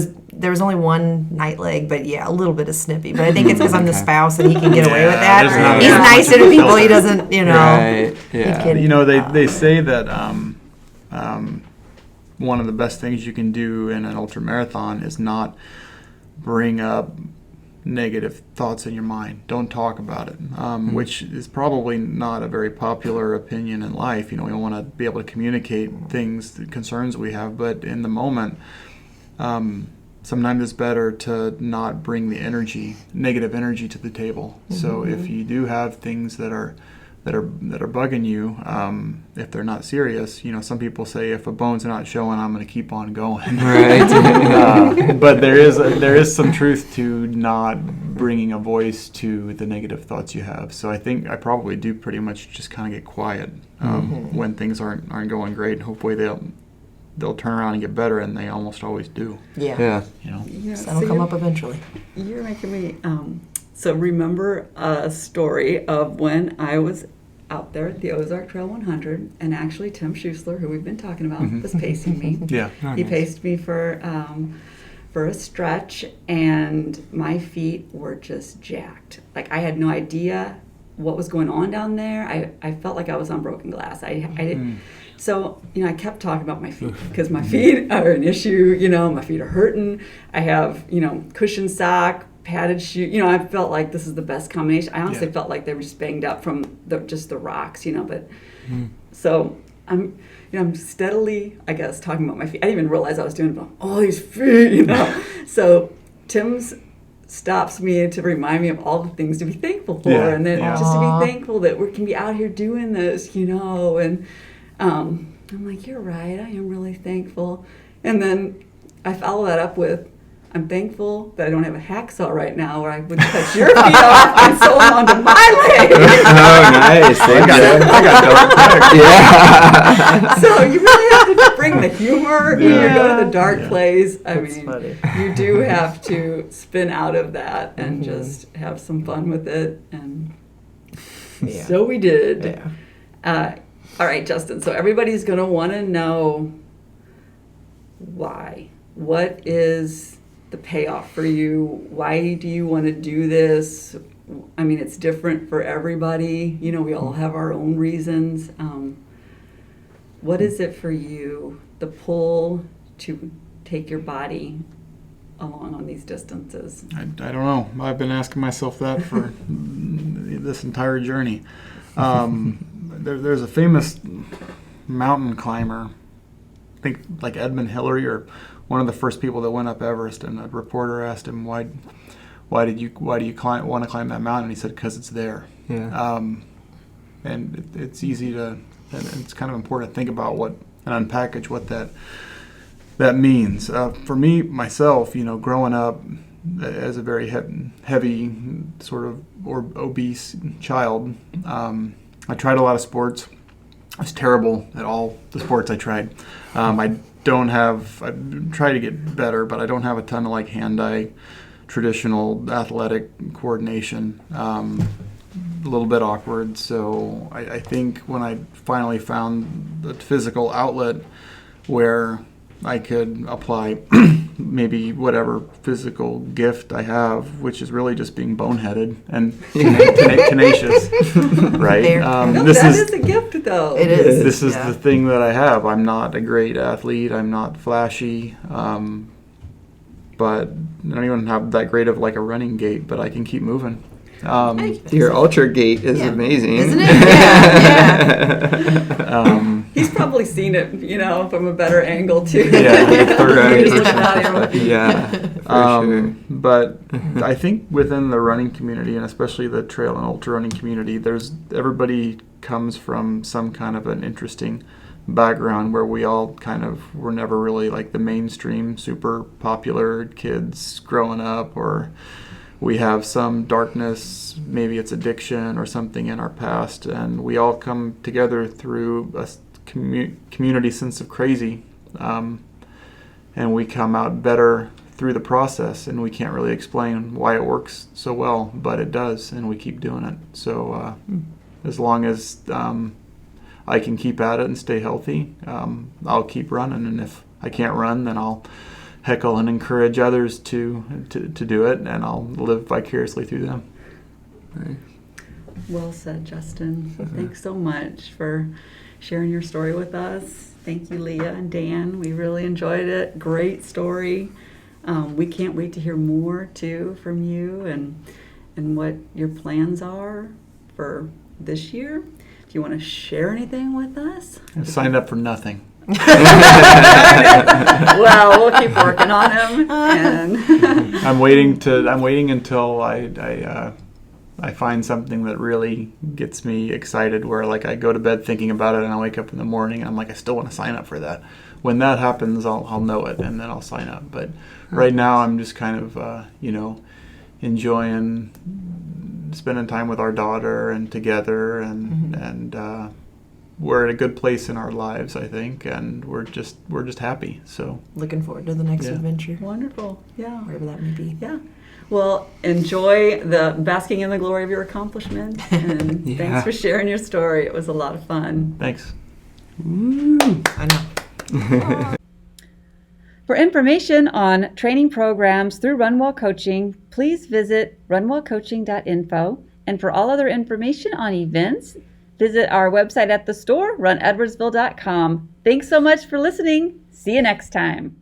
was only one night leg, but yeah, a little bit of snippy. But I think it's because I'm the Okay. spouse and he can get away with Yeah, there's that. not He's that nicer much to of a people. He filter. doesn't, Right. Yeah. can- They say that one of the best things you can do in an ultra marathon is not bring up negative thoughts in your mind. Don't talk about it, which is probably not a very popular opinion in life. We want to be able to communicate things, the concerns we have, but in the moment, sometimes it's better to not bring the negative energy to the table. So if you do have things that are bugging you, if they're not serious, some people say if a bone's not showing, I'm going to keep on going. Right. But there is some truth to not bringing a voice to the negative thoughts you have. So I think I probably do pretty much just kind of get quiet when things aren't going great. Hopefully they'll turn around and get better, and they almost always do. Yeah. Yeah. That'll come up eventually. You're making me. So remember a story of when I was out there at the Ozark Trail 100, and actually Tim Schussler, who we've been talking about, was pacing me. Yeah. Oh, He nice. paced me for a stretch, and my feet were just jacked. Like I had no idea what was going on down there, I felt like I was on broken glass. I didn't. So, I kept talking about my feet because my feet are an issue, my feet are hurting. I have, cushion sock, padded shoe. I felt like this is the best combination. I honestly felt like they were just banged up from just the rocks, but so I'm steadily, I guess, talking about my feet. I didn't even realize I was doing about all these feet, So Tim's stops me to remind me of all the things to be thankful for, and then just to be thankful that we can be out here doing this, and I'm like, you're right, I am really thankful. And then I follow that up with, I'm thankful that I don't have a hacksaw right now where I would cut your feet off and sew them onto my leg. Oh, nice. I got double pack. Yeah. So you really have to bring the humor when you go to the dark place. That's funny. You do have to spin out of that and just have some fun with it. And so we did. Yeah. All right, Justin. So everybody's going to want to know why. What is the payoff for you? Why do you want to do this? I mean, it's different for everybody. We all have our own reasons. What is it for you, the pull to take your body along on these distances? I don't know. I've been asking myself that for this entire journey. There's a famous mountain climber, I think like Edmund Hillary, or one of the first people that went up Everest, and a reporter asked him, why do you want to climb that mountain? And he said, because it's there. Yeah. And it's easy to, and it's kind of important to think about and unpackage what that means. For me, myself, growing up as a very heavy sort of obese child, I tried a lot of sports. I was terrible at all the sports I tried. I try to get better, but I don't have a ton of like hand-eye traditional athletic coordination. A little bit awkward. So I think when I finally found the physical outlet where I could apply maybe whatever physical gift I have, which is really just being boneheaded and tenacious, right? That is a gift, though. It is. This is the thing that I have. I'm not a great athlete. I'm not flashy, but I don't even have that great of like a running gait, but I can keep moving. Your ultra gait is amazing, isn't it? Yeah. He's probably seen it, from a better angle too. Yeah, for sure. But I think within the running community, and especially the trail and ultra running community, everybody comes from some kind of an interesting background where we all kind of were never really like the mainstream super popular kids growing up, or we have some darkness, maybe it's addiction or something in our past, and we all come together through a community sense of crazy, and we come out better through the process, and we can't really explain why it works so well, but it does, and we keep doing it. So as long as I can keep at it and stay healthy, I'll keep running, and if I can't run, then I'll heckle and encourage others to do it, and I'll live vicariously through them. Right. Well said, Justin. Thanks so much for sharing your story with us. Thank you, Leah and Dan. We really enjoyed it. Great story. We can't wait to hear more too from you and what your plans are for this year. Do you want to share anything with us? I signed up for nothing. Well, we'll keep working on him. And I'm waiting until I find something that really gets me excited, where like I go to bed thinking about it and I wake up in the morning and I'm like, I still want to sign up for that. When that happens, I'll know it and then I'll sign up. But right now I'm just kind of enjoying spending time with our daughter and together, and we're at a good place in our lives, I think, and we're just happy. So Looking forward to the next adventure. wonderful. Yeah. Wherever that may be. Yeah. Well, enjoy the basking in the glory of your accomplishment, and thanks for sharing your story. It was a lot of fun. thanks. I know. For information on training programs through RunWell Coaching, please visit runwellcoaching.info And for all other information on events, visit our website at the store, runedwardsville.com. Thanks so much for listening. See you next time.